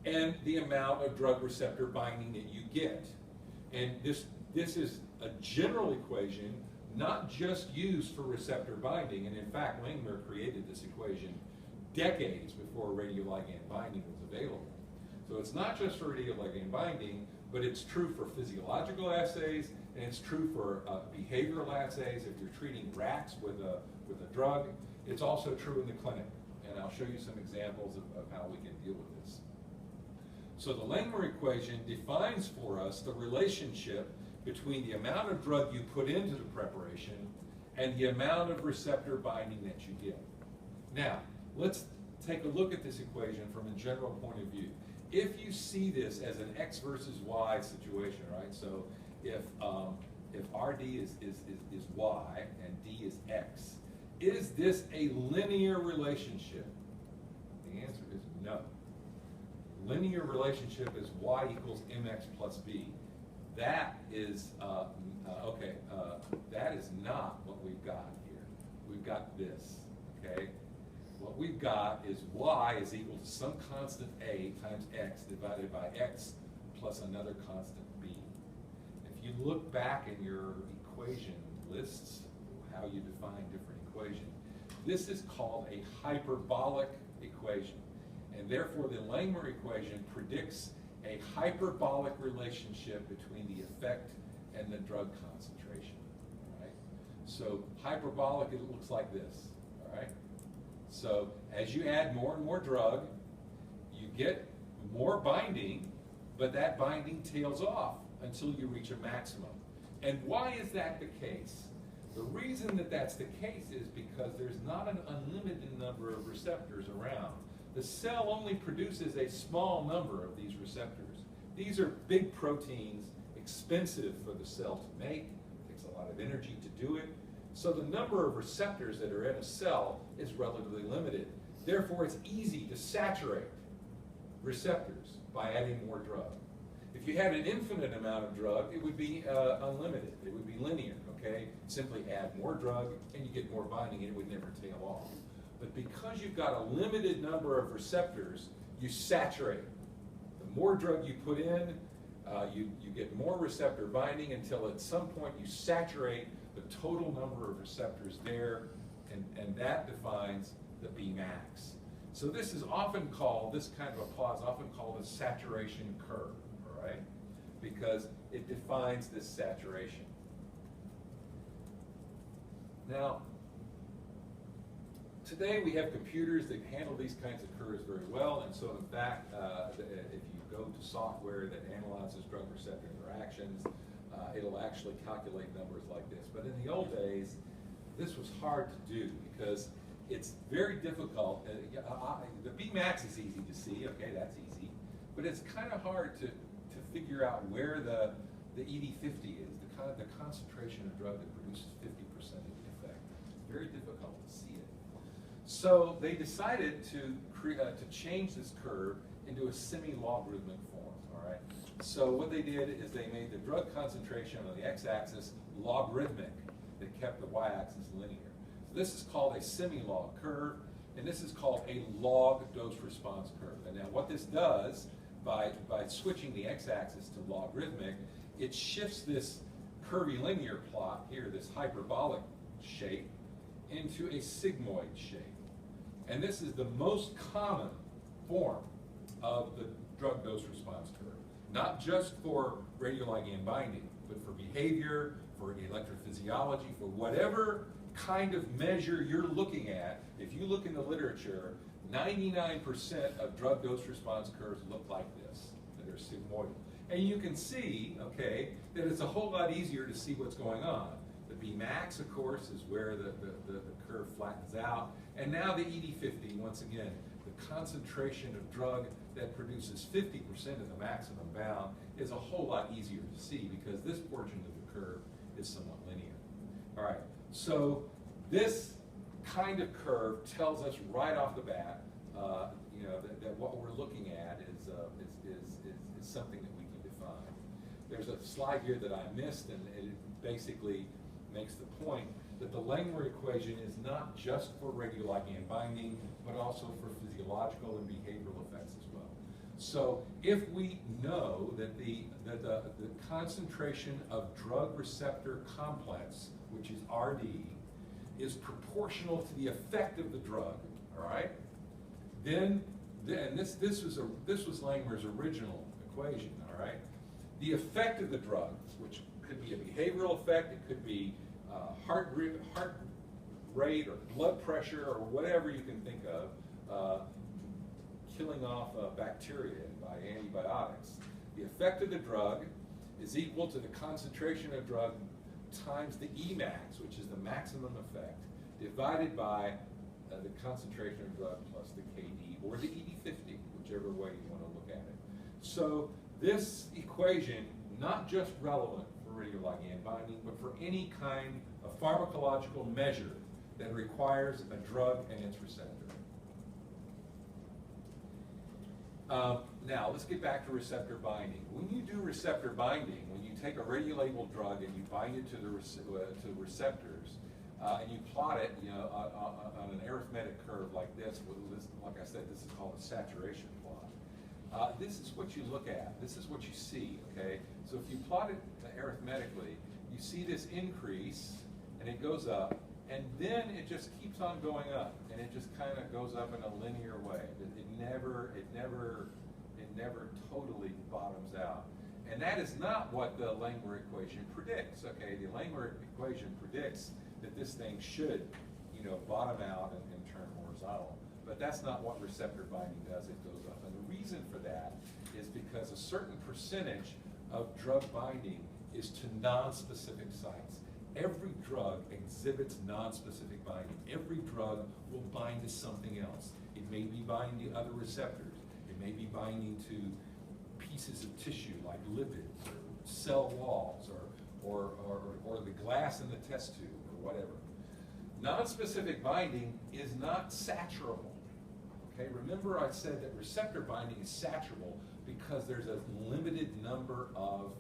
Speaker 1: and the amount of drug receptor binding that you get. And this is a general equation, not just used for receptor binding. And in fact, Langmuir created this equation decades before radioligand binding was available. So it's not just for radioligand binding, but it's true for physiological assays, and it's true for behavioral assays. If you're treating rats with a drug, It's also true in the clinic, and I'll show you some examples of how we can deal with this. So the Langmuir equation defines for us the relationship between the amount of drug you put into the preparation and the amount of receptor binding that you get. Now, let's take a look at this equation from a general point of view. If you see this as an X versus Y situation, right? So if RD is Y and D is X, is this a linear relationship? The answer is no. Linear relationship is Y equals MX plus B. That is, that is not what we've got here. We've got this, okay? What we've got is Y is equal to some constant A times X divided by X plus another constant B. If you look back in your equation lists, how you define different equations, this is called a hyperbolic equation. And therefore the Langmuir equation predicts a hyperbolic relationship between the effect and the drug concentration, right? So hyperbolic, it looks like this, all right? So as you add more and more drug, you get more binding, but that binding tails off until you reach a maximum. And why is that the case? The reason that that's the case is because there's not an unlimited number of receptors around. The cell only produces a small number of these receptors. These are big proteins, expensive for the cell to make, takes a lot of energy to do it. So the number of receptors that are in a cell is relatively limited. Therefore, it's easy to saturate receptors by adding more drug. If you had an infinite amount of drug, it would be unlimited. It would be linear, okay? Simply add more drug and you get more binding and it would never tail off. But because you've got a limited number of receptors, you saturate. The more drug you put in, you get more receptor binding until at some point you saturate the total number of receptors there, and that defines the Bmax. So this is often called, this kind of a plot is often called a saturation curve, all right? Because it defines this saturation. Now, today we have computers that handle these kinds of curves very well, and so in fact, if you go to software that analyzes drug-receptor interactions, it'll actually calculate numbers like this. But in the old days, this was hard to do because it's very difficult. The Bmax is easy to see, okay, that's easy, but it's kind of hard to figure out where the ED50 is, the concentration of drug that produces 50% of the effect. It's very difficult to see it. So they decided to change this curve into a semi-logarithmic form, all right? So what they did is they made the drug concentration on the x-axis logarithmic. They kept the y-axis linear. So this is called a semi-log curve, and this is called a log dose response curve. And now what this does, by switching the x-axis to logarithmic, it shifts this curvilinear plot here, this hyperbolic shape, into a sigmoid shape. And this is the most common form of the drug dose response curve. Not just for radioligand binding, but for behavior, for electrophysiology, for whatever kind of measure you're looking at. If you look in the literature, 99% of drug dose response curves look like this, that are sigmoidal. And you can see, okay, that it's a whole lot easier to see what's going on. The Bmax, of course, is where the curve flattens out. And now the ED50, once again, the concentration of drug that produces 50% of the maximum bound is a whole lot easier to see because this portion of the curve is somewhat linear. All right, so this kind of curve tells us right off the bat, that what we're looking at is something that we can define. There's a slide here that I missed, and it basically makes the point that the Langmuir equation is not just for radioligand binding, but also for physiological and behavioral effects as well. So if we know that the concentration of drug receptor complex, which is RD, is proportional to the effect of the drug, all right? Then this was Langmuir's original equation, all right? The effect of the drug, which could be a behavioral effect, it could be heart rate or blood pressure or whatever you can think of, killing off bacteria by antibiotics. The effect of the drug is equal to the concentration of drug times the Emax, which is the maximum effect, divided by the concentration of drug plus the KD, or the ED50, whichever way you want to look at it. So this equation, not just relevant for radioligand binding, but for any kind of pharmacological measure that requires a drug and its receptor. Now, let's get back to receptor binding. When you do receptor binding, when you take a radiolabeled drug and you bind it to the receptors, and you plot it, on an arithmetic curve like this, like I said, this is called a saturation plot. This is what you look at. This is what you see, okay? So if you plot it arithmetically, you see this increase, and it goes up, and then it just keeps on going up, and it just kind of goes up in a linear way. It never totally bottoms out. And that is not what the Langmuir equation predicts, okay? The Langmuir equation predicts that this thing should, bottom out and turn horizontal. But that's not what receptor binding does. It goes up. And the reason for that is because a certain percentage of drug binding is to non-specific sites. Every drug exhibits non-specific binding. Every drug will bind to something else. It may be binding to other receptors. It may be binding to pieces of tissue like lipids or cell walls or the glass in the test tube or whatever. Non-specific binding is not saturable. Okay, remember I said that receptor binding is saturable because there's a limited number of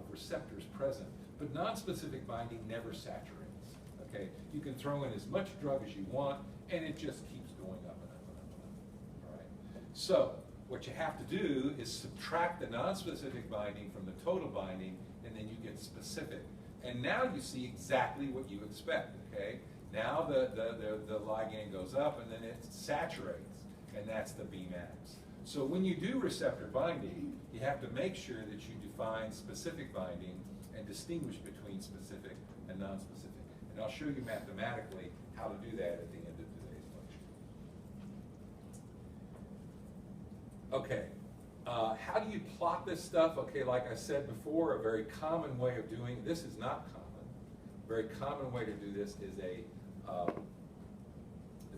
Speaker 1: receptors present. But non-specific binding never saturates. Okay, you can throw in as much drug as you want, and it just keeps going up and up and up and up. All right. So what you have to do is subtract the non-specific binding from the total binding, and then you get specific. And now you see exactly what you expect. Okay. Now the ligand goes up, and then it saturates, and that's the Bmax. So when you do receptor binding, you have to make sure that you define specific binding and distinguish between specific and non-specific. And I'll show you mathematically how to do that at the end of today's lecture. Okay, how do you plot this stuff? Okay, like I said before, a very common way of doing, this is not common, a very common way to do this is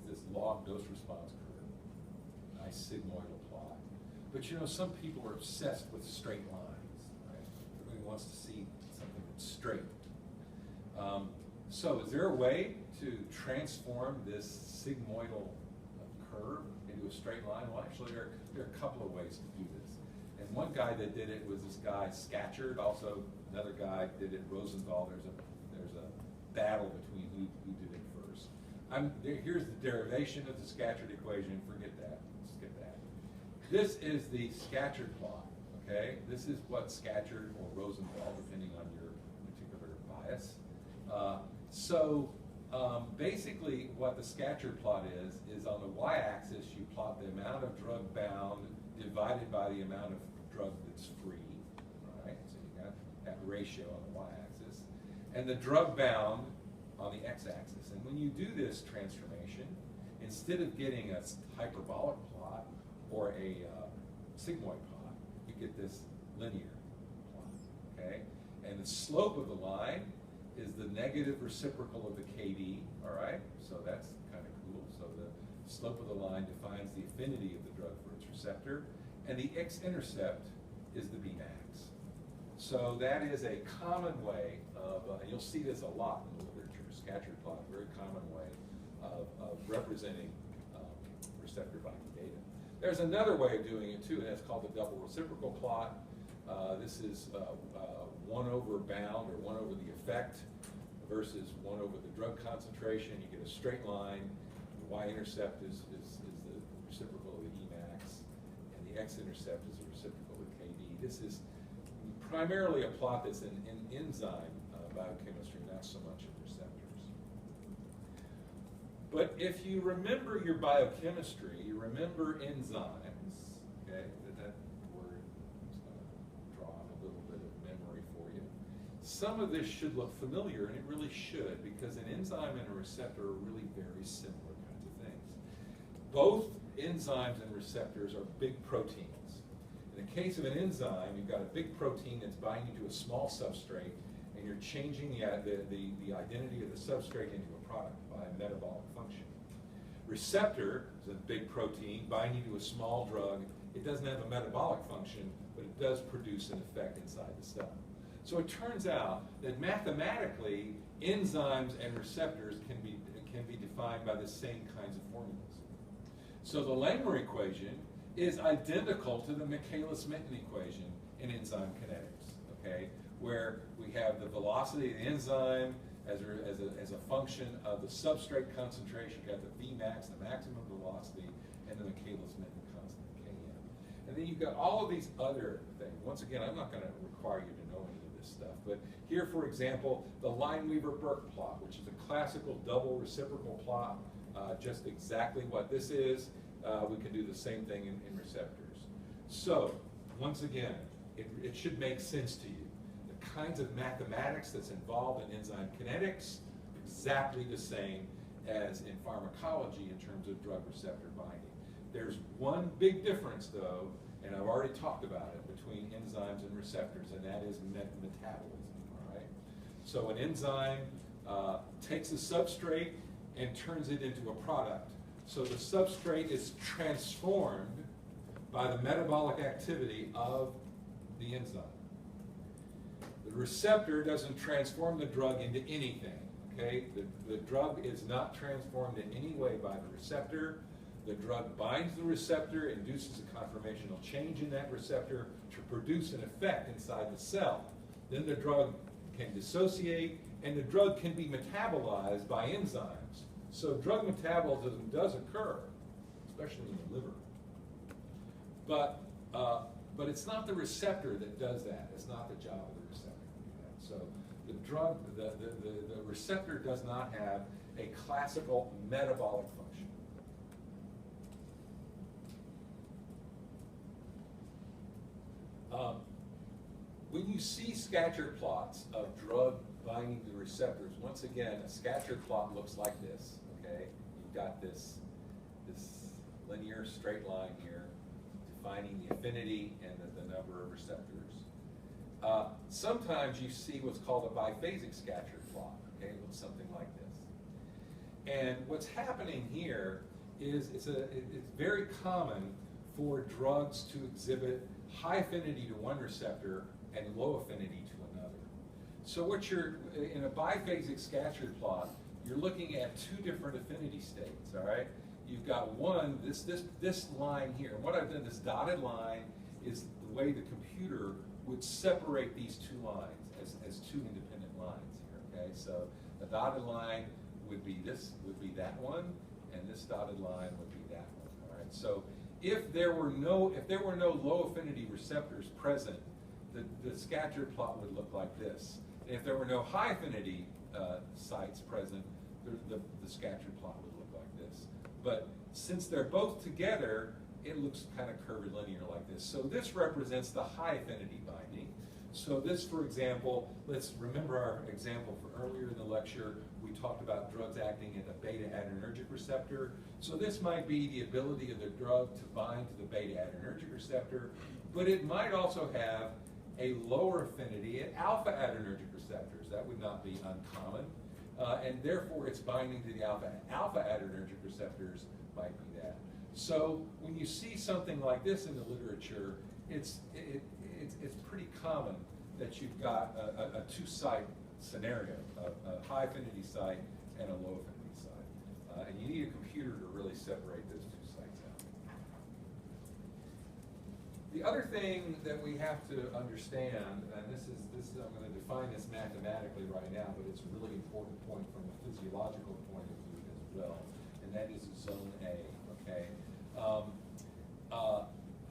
Speaker 1: this log dose response curve, nice sigmoidal plot. But some people are obsessed with straight lines, right? Everybody wants to see something that's straight. So is there a way to transform this sigmoidal curve into a straight line? Well, actually, there are a couple of ways to do this. And one guy that did it was this guy Scatcherd. Also, another guy did it, Rosenthal. There's a battle between who did it first. Here's the derivation of the Scatcherd equation. Forget that. Skip that. This is the Scatcherd plot. Okay, this is what Scatcherd or Rosenthal, depending on your particular bias. Basically what the Scatcherd plot is on the y-axis you plot the amount of drug bound divided by the amount of drug that's free. Right? So you got that ratio on the y-axis. And the drug bound on the x-axis. And when you do this transformation, instead of getting a hyperbolic plot or a sigmoid plot, you get this linear plot. Okay? And the slope of the line is the negative reciprocal of the KD, all right? So that's kind of cool. So the slope of the line defines the affinity of the drug for its receptor, and the x-intercept is the Bmax. So that is a common way of, and you'll see this a lot in the literature, Scatcherd plot, a very common way of representing receptor binding data. There's another way of doing it too, and that's called the double reciprocal plot. This is 1 over bound, or 1 over the effect, versus 1 over the drug concentration. You get a straight line. The y-intercept is the reciprocal of the Emax, and the x-intercept is the reciprocal of KD. This is primarily a plot that's in enzyme biochemistry, not so much in receptors. But if you remember your biochemistry, you remember enzymes, okay, that word is going to draw on a little bit of memory for you. some of this should look familiar, and it really should, because an enzyme and a receptor are really very similar kinds of things. Both enzymes and receptors are big proteins. In the case of an enzyme, you've got a big protein that's binding to a small substrate, and you're changing the identity of the substrate into a product by a metabolic function. Receptor is a big protein binding to a small drug. It doesn't have a metabolic function, but it does produce an effect inside the cell. So it turns out that mathematically, enzymes and receptors can be defined by the same kinds of formulas. So the Langmuir equation is identical to the Michaelis-Menten equation in enzyme kinetics, okay? Where we have the velocity of the enzyme as a function of the substrate concentration. You've got the Vmax, the maximum velocity, and the Michaelis-Menten constant, Km. And then you've got all of these other things. Once again, I'm not going to require you to know any of this stuff, but here, for example, the Lineweaver-Burke plot, which is a classical double reciprocal plot, just exactly what this is. We can do the same thing in receptors. So, once again, it should make sense to you. The kinds of mathematics that's involved in enzyme kinetics, exactly the same as in pharmacology in terms of drug receptor binding. There's one big difference, though, and I've already talked about it, between enzymes and receptors, and that is metabolism, all right? So an enzyme takes a substrate and turns it into a product. So the substrate is transformed by the metabolic activity of the enzyme. The receptor doesn't transform the drug into anything, okay? The drug is not transformed in any way by the receptor. The drug binds the receptor, induces a conformational change in that receptor to produce an effect inside the cell. Then the drug can dissociate, and the drug can be metabolized by enzymes. So drug metabolism does occur, especially in the liver. But it's not the receptor that does that. It's not the job of the receptor to do that. So the receptor does not have a classical metabolic function. When you see scatter plots of drug binding to receptors, once again, a scatter plot looks like this, okay? You've got this linear straight line here defining the affinity and the number of receptors. Sometimes you see what's called a biphasic scatter plot, okay? It looks something like this. And what's happening here is it's very common for drugs to exhibit high affinity to one receptor and low affinity to another. So what you're, in a biphasic scatter plot, you're looking at two different affinity states, all right? You've got one, this line here. And what I've done, this dotted line, is the way the computer would separate these two lines as two independent lines here, okay? So the dotted line would be that one, and this dotted line would be that one, all right? So if there were no low affinity receptors present, the scatter plot would look like this. And if there were no high affinity sites present, the scatter plot would look like this. But since they're both together, it looks kind of curvilinear like this. So this represents the high affinity binding. So this, for example, let's remember our example from earlier in the lecture. We talked about drugs acting at the beta adrenergic receptor. So this might be the ability of the drug to bind to the beta adrenergic receptor, but it might also have a lower affinity at alpha adrenergic receptors. That would not be uncommon. And therefore, it's binding to the alpha adrenergic receptors might be that. So when you see something like this in the literature, it's pretty common that you've got a two-site scenario, a high affinity site and a low affinity site. And you need a computer to really separate those two sites out. The other thing that we have to understand, and this is I'm going to define this mathematically right now, but it's a really important point from a physiological point of view as well, and that is zone A, okay?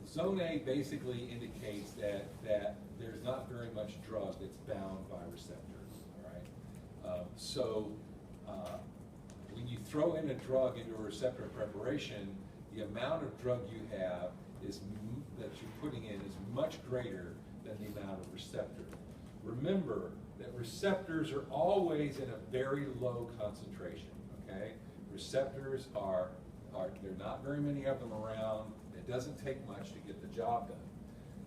Speaker 1: Zone A basically indicates that there's not very much drug that's bound by receptors, all right? When you throw in a drug into a receptor preparation, the amount of drug you have that you're putting in is much greater than the amount of receptor. Remember that receptors are always in a very low concentration, okay? Receptors there are not very many of them around. It doesn't take much to get the job done.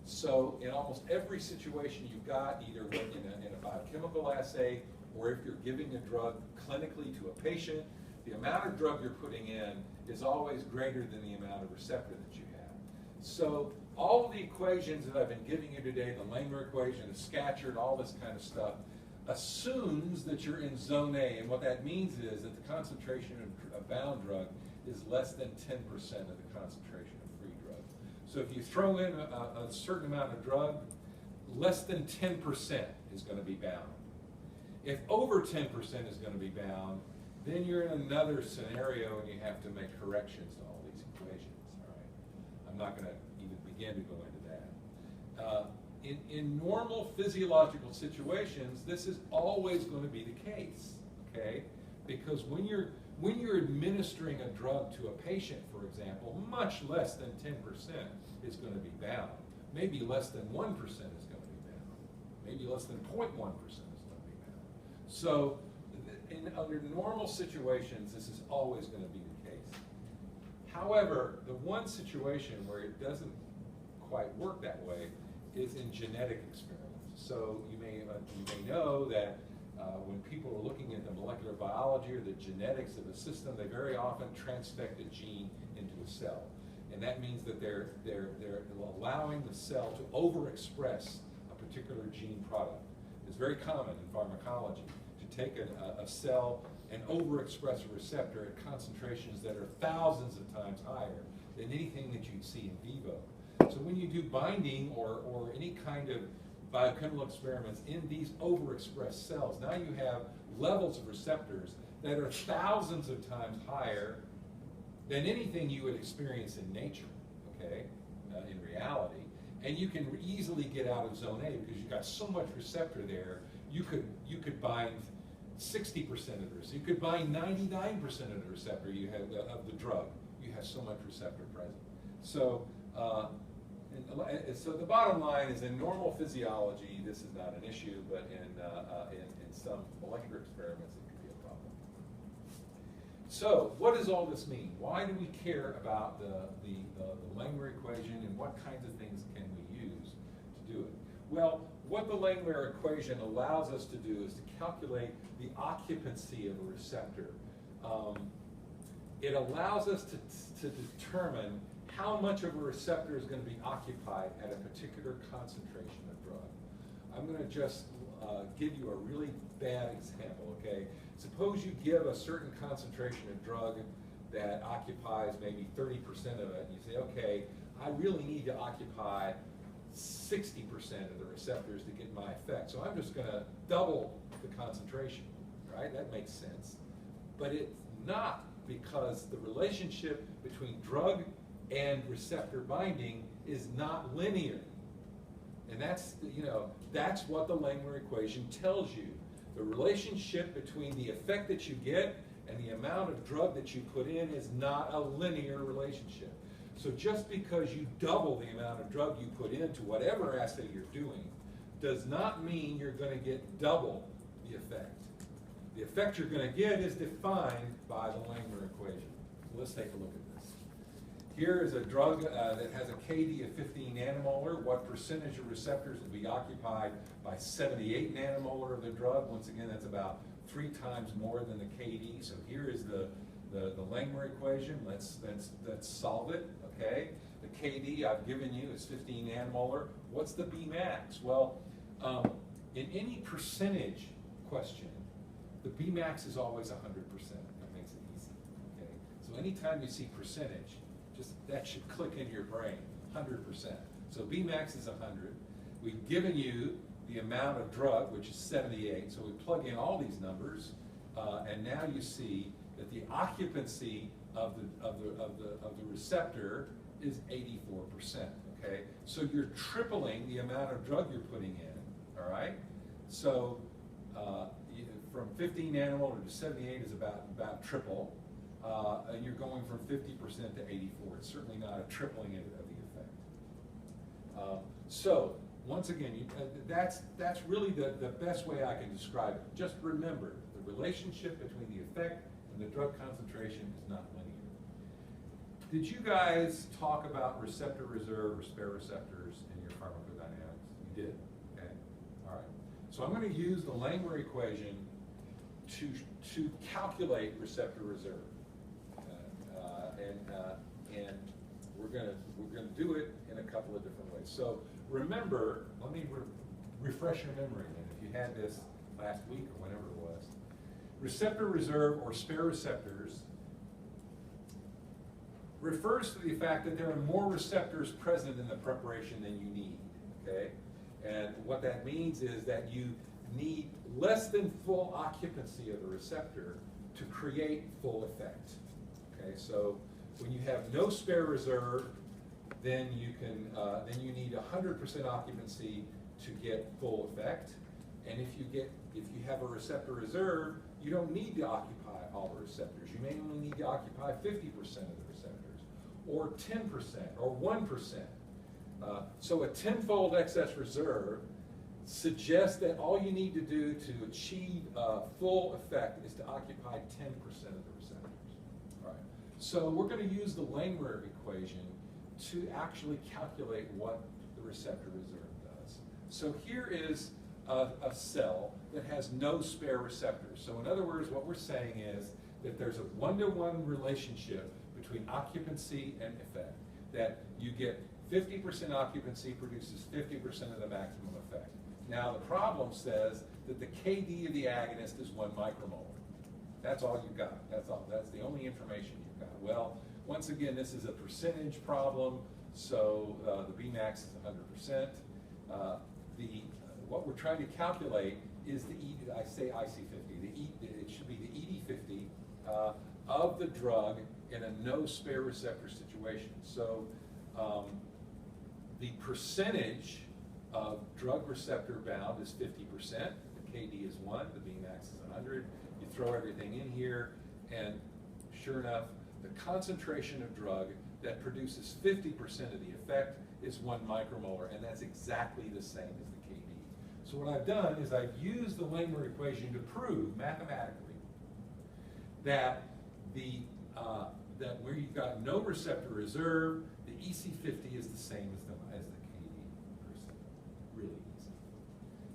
Speaker 1: So in almost every situation you've got, either in a biochemical assay or if you're giving a drug clinically to a patient, the amount of drug you're putting in is always greater than the amount of receptor that you have. So all of the equations that I've been giving you today, the Langmuir equation, the Scatcherd, all this kind of stuff, assumes that you're in zone A. And what that means is that the concentration of bound drug is less than 10% of the concentration of free drug. So if you throw in a certain amount of drug, less than 10% is going to be bound. If over 10% is going to be bound, then you're in another scenario and you have to make corrections to all these equations. All right? I'm not going to even begin to go into that. In normal physiological situations, this is always going to be the case, okay? Because when you're administering a drug to a patient, for example, much less than 10% is going to be bound. Maybe less than 1% is going to be bound. Maybe less than 0.1% is going to be bound. So under normal situations, this is always going to be the case. However, the one situation where it doesn't quite work that way is in genetic experiments. So you may know that when people are looking at the molecular biology or the genetics of a system, they very often transfect a gene into a cell. And that means that they're allowing the cell to overexpress a particular gene product. It's very common in pharmacology to take a cell and overexpress a receptor at concentrations that are thousands of times higher than anything that you'd see in vivo. So when you do binding or any kind of biochemical experiments in these overexpressed cells, now you have levels of receptors that are thousands of times higher than anything you would experience in nature, okay, in reality. And you can easily get out of zone A because you've got so much receptor there. You could bind 60% of the receptor. You could bind 99% of the receptor you have of the drug. You have so much receptor present. So. So the bottom line is in normal physiology, this is not an issue, but in some molecular experiments, it could be a problem. So what does all this mean? Why do we care about the Langmuir equation, and what kinds of things can we use to do it? Well, what the Langmuir equation allows us to do is to calculate the occupancy of a receptor. It allows us to determine how much of a receptor is going to be occupied at a particular concentration of drug. I'm going to just give you a really bad example, okay? Suppose you give a certain concentration of drug that occupies maybe 30% of it, and you say, okay, I really need to occupy 60% of the receptors to get my effect. So I'm just going to double the concentration, right? That makes sense. But it's not, because the relationship between drug and receptor binding is not linear. And that's what the Langmuir equation tells you. The relationship between the effect that you get and the amount of drug that you put in is not a linear relationship. So just because you double the amount of drug you put into whatever assay you're doing does not mean you're going to get double the effect. The effect you're going to get is defined by the Langmuir equation. So let's take a look at this. Here is a drug that has a KD of 15 nanomolar. What percentage of receptors will be occupied by 78 nanomolar of the drug? Once again, that's about 3 times more than the KD. So here is the Langmuir equation. Let's solve it, okay? The KD I've given you is 15 nanomolar. What's the Bmax? Well, in any percentage question, the Bmax is always 100%. That makes it easy, okay? So anytime you see percentage, that should click in your brain, 100%. So Bmax is 100. We've given you the amount of drug, which is 78. So we plug in all these numbers, and now you see that the occupancy of the receptor is 84%. Okay, so you're tripling the amount of drug you're putting in. All right, so from 15 nanomolar to 78 is about triple. And you're going from 50% to 84. It's certainly not a tripling of the effect. So
Speaker 5: once again, that's really the best way I can describe it. Just remember, the relationship between the effect and the drug concentration is not linear. Did you guys talk about receptor reserve or spare receptors in your pharmacodynamics? You did, okay? All right. So I'm going to use the Langmuir equation to calculate receptor reserve. And we're going to do it in a couple of different ways. So remember, let me refresh your memory then, if you had this last week or whenever it was. Receptor reserve or spare receptors refers to the fact that there are more receptors present in the preparation than you need, okay? And what that means is that you need less than full occupancy of the receptor to create full effect, okay? So when you have no spare reserve, then you need 100% occupancy to get full effect. And if you have a receptor reserve, you don't need to occupy all the receptors. You may only need to occupy 50% of the receptors, or 10%, or 1%. So a tenfold excess reserve suggests that all you need to do to achieve full effect is to occupy 10% of the receptors. All right. So we're going to use the Langmuir equation to actually calculate what the receptor reserve does. So here is a cell that has no spare receptors. So in other words, what we're saying is that there's a one-to-one relationship between occupancy and effect, that you get 50% occupancy produces 50% of the maximum effect. Now the problem says that the KD of the agonist is 1 micromolar. That's all you've got. That's all. That's the only information you've got. Well, once again, this is a percentage problem, so the Bmax is 100%. What we're trying to calculate is the I say IC50. It should be the ED50 of the drug in a no spare receptor situation. So the percentage of drug receptor bound is 50%. The KD is 1. The Bmax is 100. You throw everything in here, and sure enough, the concentration of drug that produces 50% of the effect is 1 micromolar, and that's exactly the same as the KD. So what I've done is I've used the Langmuir equation to prove mathematically that that where you've got no receptor reserve, the EC50 is the same as the KD percent. Really easy.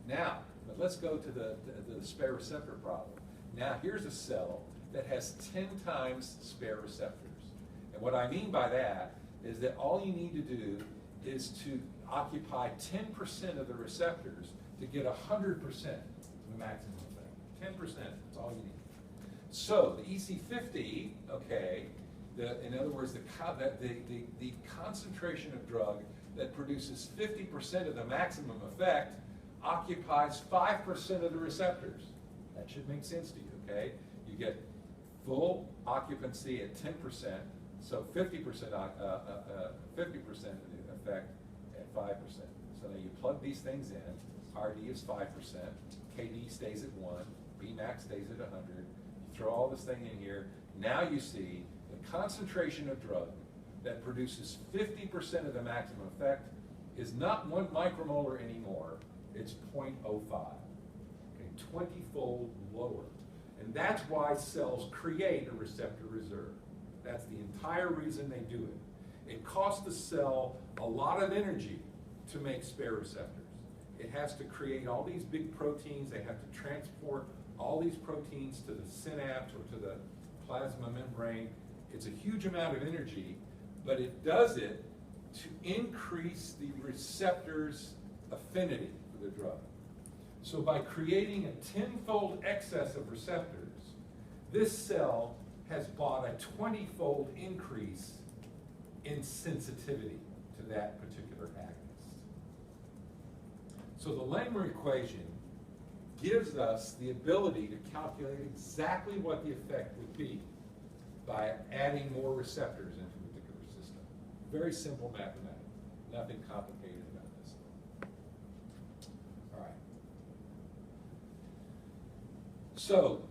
Speaker 5: Now, but let's go to the spare receptor problem. Now here's a cell that has 10 times spare receptors. And what I mean by that is that all you need to do is to occupy 10% of the receptors to get 100% of the maximum effect. 10%, that's all you need. So the EC50, okay, in other words, the concentration of drug that produces 50% of the maximum effect occupies 5% of the receptors. That should make sense to you, okay? You get full occupancy at 10%, so 50% of the effect at 5%. So now you plug these things in, RD is 5%, KD stays at 1, Bmax stays at 100, you throw all this thing in here, now you see the concentration of drug that produces 50% of the maximum effect is not 1 micromolar anymore, it's 0.05, okay, 20-fold lower. And that's why cells create a receptor reserve. That's the entire reason they do it. It costs the cell a lot of energy to make spare receptors. It has to create all these big proteins. They have to transport all these proteins to the synapse or to the plasma membrane. It's a huge amount of energy, but it does it to increase the receptor's affinity for the drug. So by creating a 10-fold excess of receptors, this cell has bought a 20-fold increase in sensitivity to that particular agonist. So the Langmuir equation gives us the ability to calculate exactly what the effect would be by adding more receptors into a particular system. Very simple mathematics, nothing complicated about this. All right. So,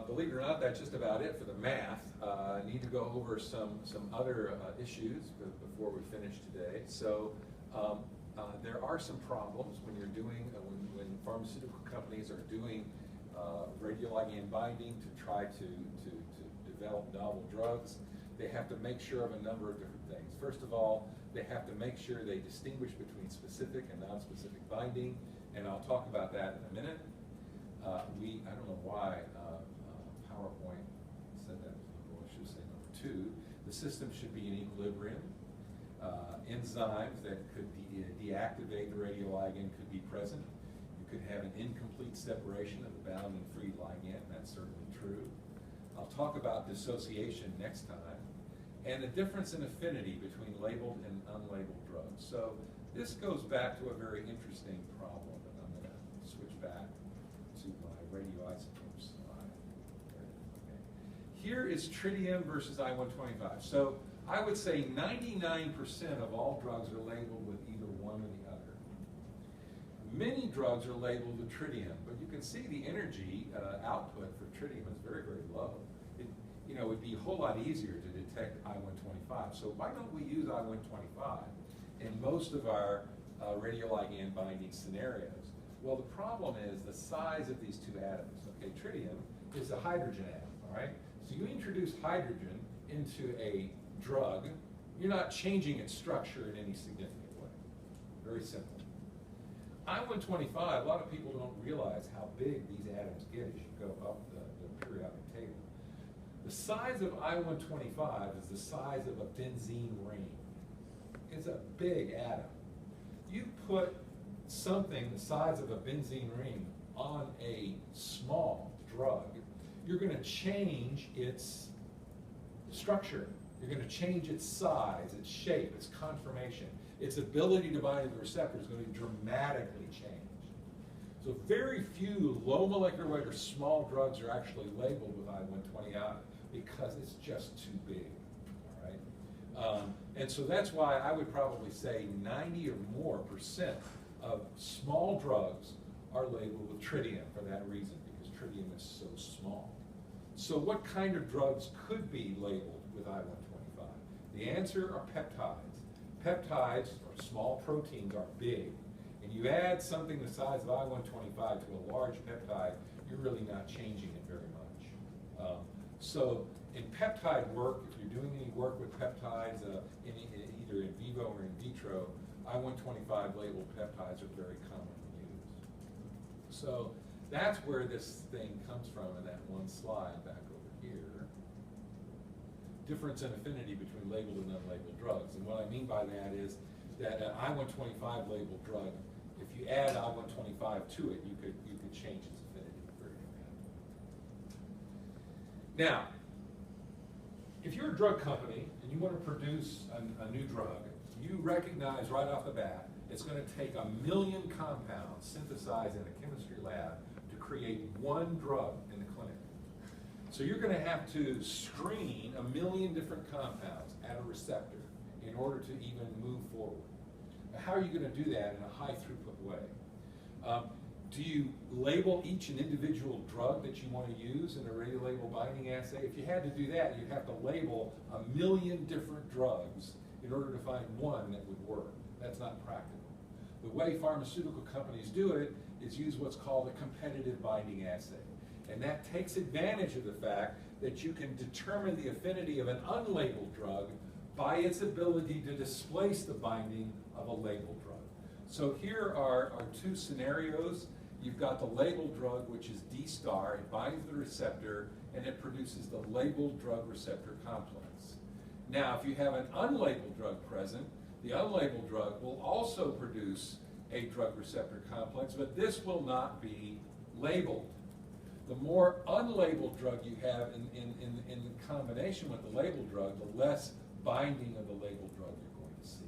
Speaker 5: believe it or not, that's just about it for the math. I need to go over some other issues before we finish today. So, There are some problems when you're doing, when pharmaceutical companies are doing radioligand binding to try to develop novel drugs. They have to make sure of a number of different things. First of all, they have to make sure they distinguish between specific and non-specific binding, and I'll talk about that in a minute. I don't know why PowerPoint said that was number one. I should say number two. The system should be in equilibrium. Enzymes that could deactivate the radioligand could be present. You could have an incomplete separation of the bound and free ligand. That's certainly true. I'll talk about dissociation next time, and the difference in affinity between labeled and unlabeled drugs. So this goes back to a very interesting problem, and I'm going to switch back to my radioisotope slide. Okay. Here is tritium versus I-125. So I would say 99% of all drugs are labeled with either one or the other. Many drugs are labeled with tritium, but you can see the energy output for tritium is very, very low. It would be a whole lot easier to detect I-125. So why don't we use I-125 in most of our radioligand binding scenarios? Well, the problem is the size of these two atoms. Okay, tritium is a hydrogen atom, all right? So you introduce hydrogen into a drug, you're not changing its structure in any significant way. Very simple. I-125, a lot of people don't realize how big these atoms get as you go up the periodic table. The size of I-125 is the size of a benzene ring. It's a big atom. You put something the size of a benzene ring on a small drug, you're going to change its structure. You're going to change its size, its shape, its conformation. Its ability to bind to the receptor is going to dramatically change. So very few low molecular weight or small drugs are actually labeled with I-120 because it's just too big, all right? And so that's why I would probably say 90 or more % of small drugs are labeled with tritium for that reason, because tritium is so small. So what kind of drugs could be labeled with I-125? The answer are peptides. Peptides, or small proteins, are big. And you add something the size of I-125 to a large peptide, you're really not changing it very much. So in peptide work, if you're doing any work with peptides, either in vivo or in vitro, I-125 labeled peptides are very commonly used. So that's where this thing comes from in that one slide back over here. Difference in affinity between labeled and unlabeled drugs. And what I mean by that is that an I-125 labeled drug, if you add I-125 to it, you could change its affinity very dramatically. Now, if you're a drug company and you want to produce a new drug, you recognize right off the bat it's going to take 1 million compounds synthesized in a chemistry lab to create one drug in the clinic. So you're going to have to screen 1 million different compounds at a receptor in order to even move forward. Now, how are you going to do that in a high throughput way? Do you label each an individual drug that you want to use in a radiolabel binding assay? If you had to do that, you'd have to label 1 million different drugs in order to find one that would work. That's not practical. The way pharmaceutical companies do it is use what's called a competitive binding assay. And that takes advantage of the fact that you can determine the affinity of an unlabeled drug by its ability to displace the binding of a labeled drug. So here are our two scenarios. You've got the labeled drug, which is D-star. It binds the receptor, and it produces the labeled drug receptor complex. Now, if you have an unlabeled drug present, the unlabeled drug will also produce a drug receptor complex, but this will not be labeled. The more unlabeled drug you have in combination with the labeled drug, the less binding of the labeled drug you're going to see.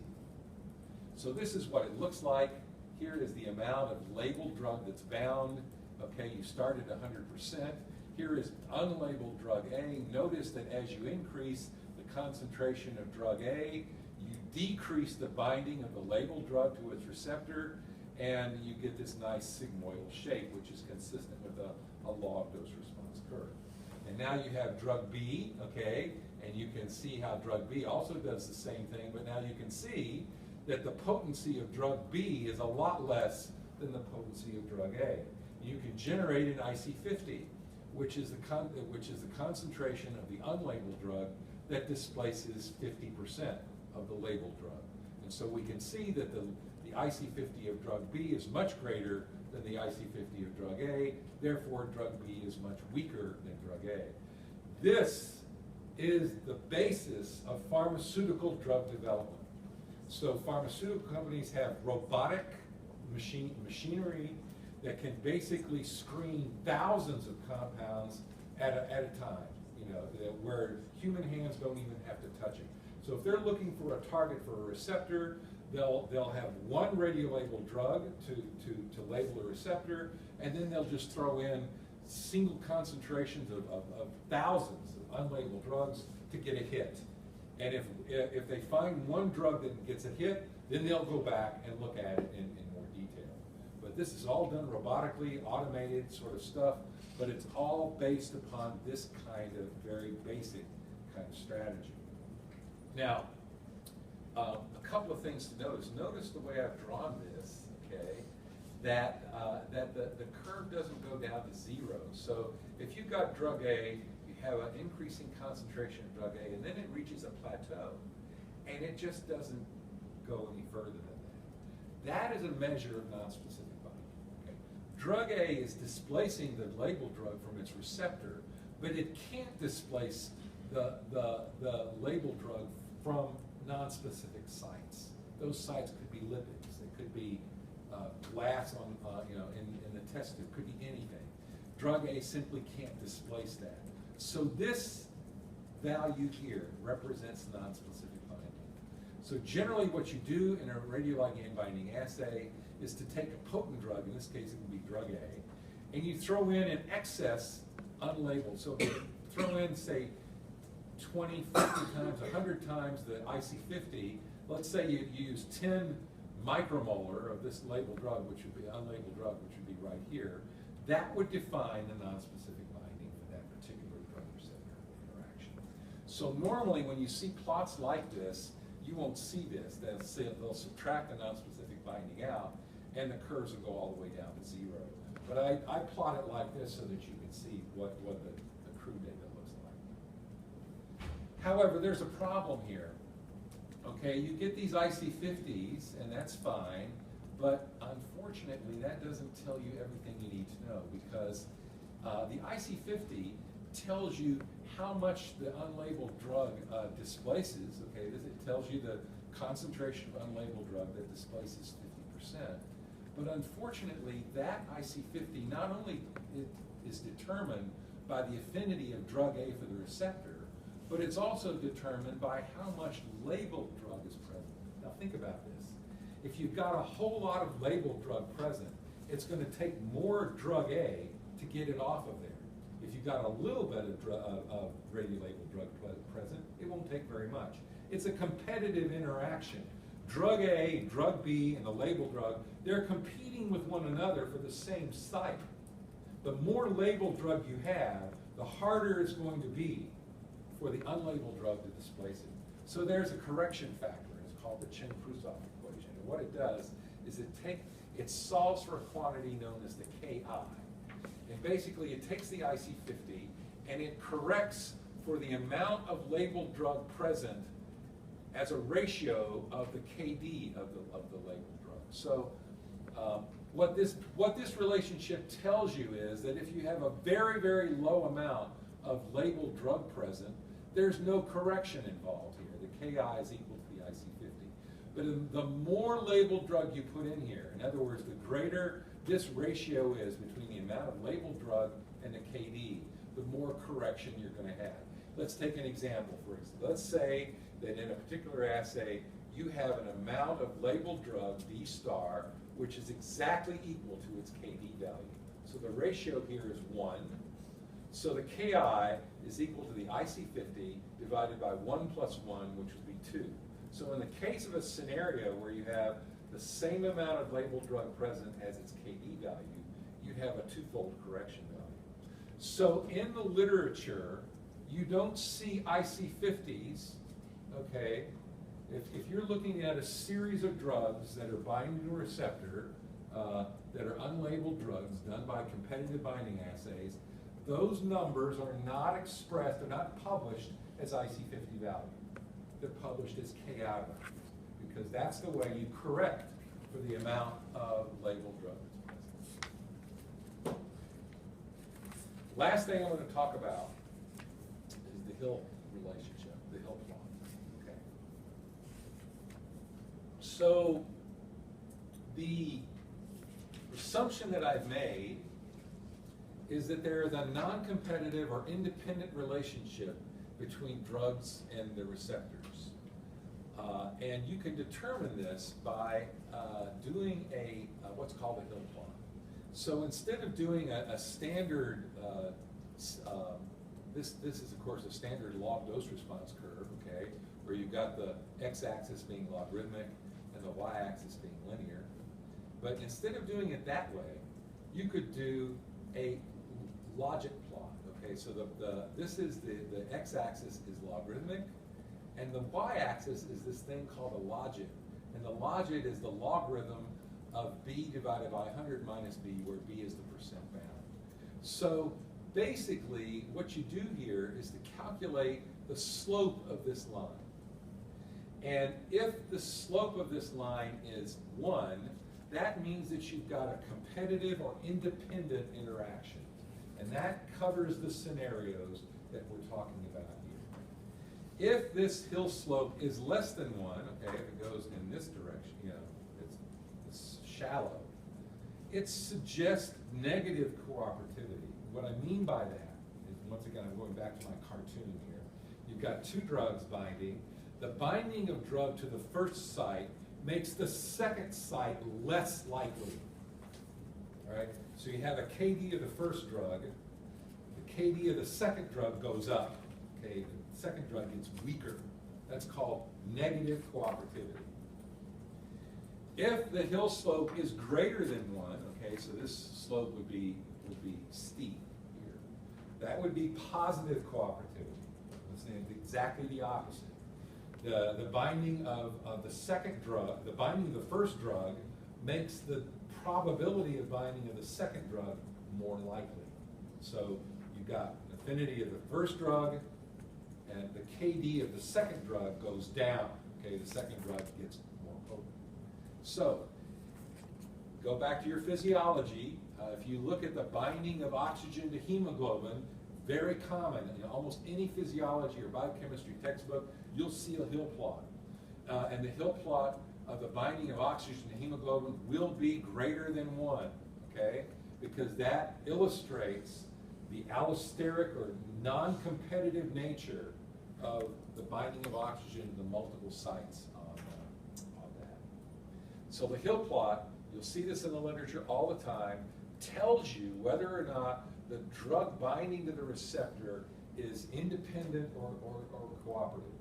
Speaker 5: So this is what it looks like. Here is the amount of labeled drug that's bound. Okay, you start at 100%. Here is unlabeled drug A. Notice that as you increase the concentration of drug A, you decrease the binding of the labeled drug to its receptor, and you get this nice sigmoidal shape, which is consistent with a log dose response curve. And now you have drug B, okay, and you can see how drug B also does the same thing, but now you can see that the potency of drug B is a lot less than the potency of drug A. You can generate an IC50, which is the concentration of the unlabeled drug that displaces 50% of the labeled drug. And so we can see that the IC50 of drug B is much greater than the IC50 of drug A, therefore drug B is much weaker than drug A. This is the basis of pharmaceutical drug development. So pharmaceutical companies have robotic machinery that can basically screen thousands of compounds at a time, where human hands don't even have to touch it. So if they're looking for a target for a receptor, they'll have one radiolabeled drug to label a receptor, and then they'll just throw in single concentrations of thousands of unlabeled drugs to get a hit. And if they find one drug that gets a hit, then they'll go back and look at it in more detail. But this is all done robotically, automated sort of stuff, but it's all based upon this kind of very basic kind of strategy. Now, a couple of things to notice. Notice the way I've drawn this, okay, that the curve doesn't go down to zero. So if you've got drug A, you have an increasing concentration of drug A, and then it reaches a plateau, and it just doesn't go any further than that. That is a measure of nonspecific binding. Okay? Drug A is displacing the labeled drug from its receptor, but it can't displace the labeled drug from nonspecific sites. Those sites could be lipids. They could be glass on, in the test tube. Could be anything. Drug A simply can't displace that. So this value here represents nonspecific binding. So generally what you do in a radioligand binding assay is to take a potent drug, in this case it would be drug A, and you throw in an excess unlabeled. So throw in, say, 20, 50 times, 100 times the IC50. Let's say you use 10 micromolar of this labeled drug, which would be unlabeled drug, which would be right here. That would define the nonspecific binding for that particular drug receptor interaction. So normally when you see plots like this, you won't see this. They'll subtract the nonspecific binding out, and the curves will go all the way down to zero. But I plot it like this so that you can see what the crude data looks like. However, there's a problem here. Okay, you get these IC50s, and that's fine, but unfortunately that doesn't tell you everything you need to know, because the IC50 tells you how much the unlabeled drug displaces. Okay, it tells you the concentration of unlabeled drug that displaces 50%. But unfortunately, that IC50 not only is determined by the affinity of drug A for the receptor, but it's also determined by how much labeled drug is present. Now think about this. If you've got a whole lot of labeled drug present, it's going to take more drug A to get it off of there. If you've got a little bit of radiolabeled drug present, it won't take very much. It's a competitive interaction. Drug A, drug B, and the labeled drug, they're competing with one another for the same site. The more labeled drug you have, the harder it's going to be for the unlabeled drug to displace it. So there's a correction factor. It's called the Chen-Krusov equation. And what it does is it solves for a quantity known as the Ki. And basically it takes the IC50 and it corrects for the amount of labeled drug present as a ratio of the KD of the labeled drug. So what this relationship tells you is that if you have a very, very low amount of labeled drug present, there's no correction involved here. The Ki is equal to the IC50. But the more labeled drug you put in here, in other words, the greater this ratio is between the amount of labeled drug and the KD, the more correction you're going to have. Let's take an example, for instance. Let's say that in a particular assay, you have an amount of labeled drug, B star, which is exactly equal to its KD value. So the ratio here is 1. So the Ki is equal to the IC50 divided by 1 plus 1, which would be 2. So in the case of a scenario where you have the same amount of labeled drug present as its KD value, you'd have a twofold correction value. So in the literature, you don't see IC50s, okay, if you're looking at a series of drugs that are binding to a receptor, that are unlabeled drugs done by competitive binding assays, those numbers are not expressed, they're not published as IC50 value. They're published as KI values, because that's the way you correct for the amount of labeled drugs. Last thing I'm going to talk about is the Hill relationship, the Hill plot. Okay. So the assumption that I've made is that there is a non-competitive or independent relationship between drugs and the receptors. And you can determine this by doing what's called a Hill plot. So instead of doing a standard, this is of course a standard log dose response curve, okay, where you've got the x-axis being logarithmic and the y-axis being linear. But instead of doing it that way, you could do a logic plot. Okay, so this is the x-axis is logarithmic, and the y-axis is this thing called a logit, and the logit is the logarithm of b divided by 100 minus b, where b is the percent bound. So basically, what you do here is to calculate the slope of this line, and if the slope of this line is 1, that means that you've got a competitive or independent interaction. And that covers the scenarios that we're talking about here. If this hill slope is less than 1, okay, if it goes in this direction, you know, it's shallow, it suggests negative cooperativity. What I mean by that is, once again, I'm going back to my cartoon here. You've got two drugs binding. The binding of drug to the first site makes the second site less likely. All right? So you have a KD of the first drug, the KD of the second drug goes up. Okay, the second drug gets weaker. That's called negative cooperativity. If the hill slope is greater than 1, okay, so this slope would be steep here. That would be positive cooperativity. It's exactly the opposite. The binding of the second drug, the binding of the first drug makes the probability of binding of the second drug more likely. So you've got an affinity of the first drug, and the KD of the second drug goes down. Okay, the second drug gets more potent. So go back to your physiology. If you look at the binding of oxygen to hemoglobin, very common in almost any physiology or biochemistry textbook, you'll see a Hill plot. And the Hill plot of the binding of oxygen to hemoglobin will be greater than 1, okay? Because that illustrates the allosteric or non-competitive nature of the binding of oxygen to the multiple sites on that. So the Hill plot, you'll see this in the literature all the time, tells you whether or not the drug binding to the receptor is independent or cooperative.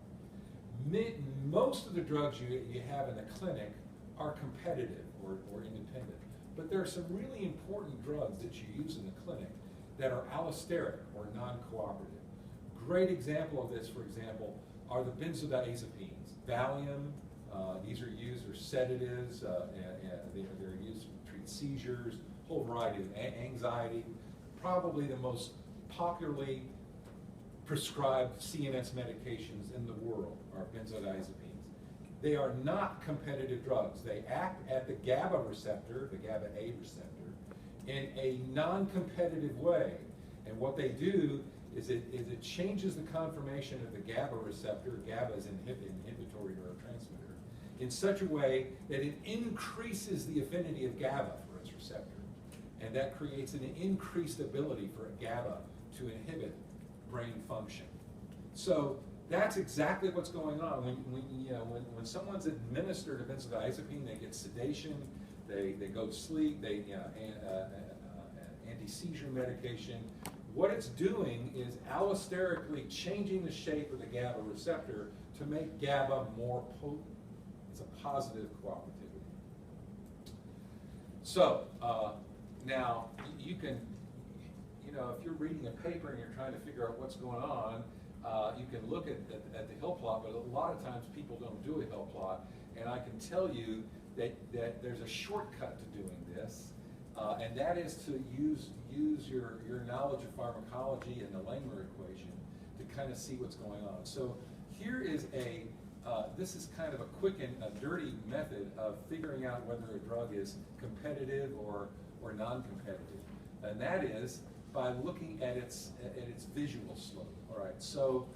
Speaker 5: Most of the drugs you have in the clinic are competitive or independent, but there are some really important drugs that you use in the clinic that are allosteric or non-cooperative. Great example of this, for example, are the benzodiazepines. Valium, these are used as sedatives, and they're used to treat seizures, a whole variety of anxiety. Probably the most popularly prescribed CNS medications in the world are benzodiazepines. They are not competitive drugs. They act at the GABA receptor, the GABA-A receptor, in a non-competitive way. And what they do is it changes the conformation of the GABA receptor. GABA is an inhibitory neurotransmitter, in such a way that it increases the affinity of GABA for its receptor. And that creates an increased ability for GABA to inhibit brain function. So that's exactly what's going on. When someone's administered a benzodiazepine, they get sedation, they go to sleep, they anti-seizure medication. What it's doing is allosterically changing the shape of the GABA receptor to make GABA more potent. It's a positive cooperativity. So now you can, if you're reading a paper and you're trying to figure out what's going on, you can look at the hill plot, but a lot of times people don't do a hill plot. And I can tell you that there's a shortcut to doing this, and that is to use your knowledge of pharmacology and the Langmuir equation to kind of see what's going on. So here is this is kind of a quick and a dirty method of figuring out whether a drug is competitive or non-competitive, and that is by looking at its visual slope. All right, so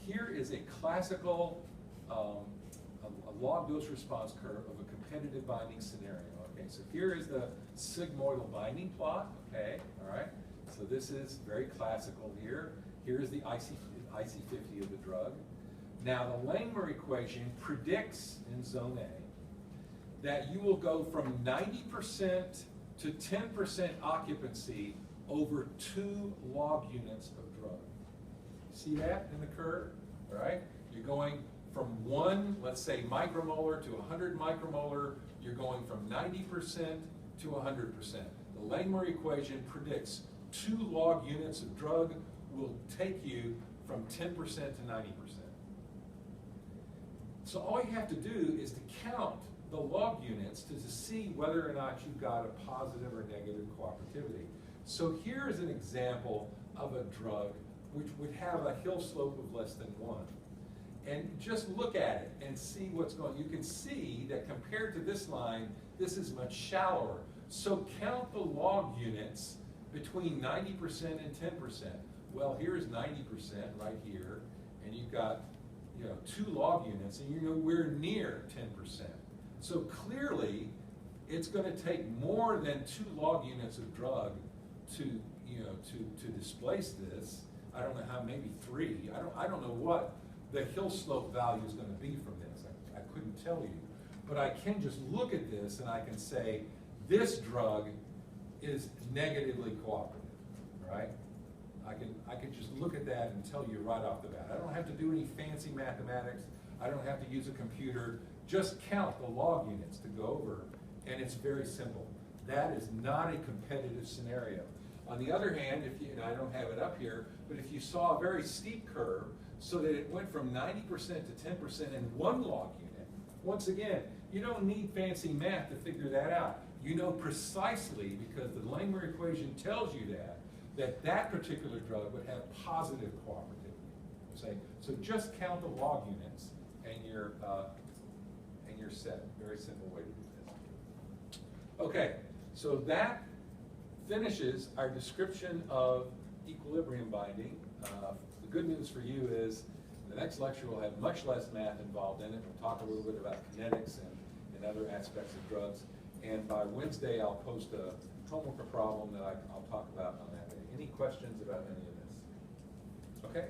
Speaker 5: here is a classical a log dose response curve of a competitive binding scenario. Okay, so here is the sigmoidal binding plot. Okay, all right. So this is very classical here. Here is the IC50 of the drug. Now the Langmuir equation predicts in zone A that you will go from 90% to 10% occupancy over 2 log units of drug. See that in the curve? All right? You're going from 1, let's say, micromolar to 100 micromolar. You're going from 90% to 100%. The Langmuir equation predicts 2 log units of drug will take you from 10% to 90%. So all you have to do is to count the log units to see whether or not you've got a positive or negative cooperativity. So here is an example of a drug which would have a hill slope of less than 1. And just look at it and see what's going on. You can see that compared to this line, this is much shallower. So count the log units between 90% and 10%. Well, here's 90% right here, and you've got 2 log units, and you're nowhere near 10%. So clearly, it's going to take more than 2 log units of drug to displace this. I don't know how, maybe 3. I don't know what the hill slope value is going to be from this. I couldn't tell you, but I can just look at this and I can say this drug is negatively cooperative, right? I can just look at that and tell you right off the bat. I don't have to do any fancy mathematics. I don't have to use a computer. Just count the log units to go over, and it's very simple. That is not a competitive scenario. On the other hand, and I don't have it up here, but if you saw a very steep curve so that it went from 90% to 10% in 1 log unit, once again, you don't need fancy math to figure that out. You know precisely, because the Langmuir equation tells you that particular drug would have positive cooperativity. So just count the log units, and you're set. Very simple way to do this. Okay, so that finishes our description of equilibrium binding. The good news for you is the next lecture will have much less math involved in it. We'll talk a little bit about kinetics and other aspects of drugs. And by Wednesday, I'll post a homework problem that I'll talk about on that day. Any questions about any of this? Okay.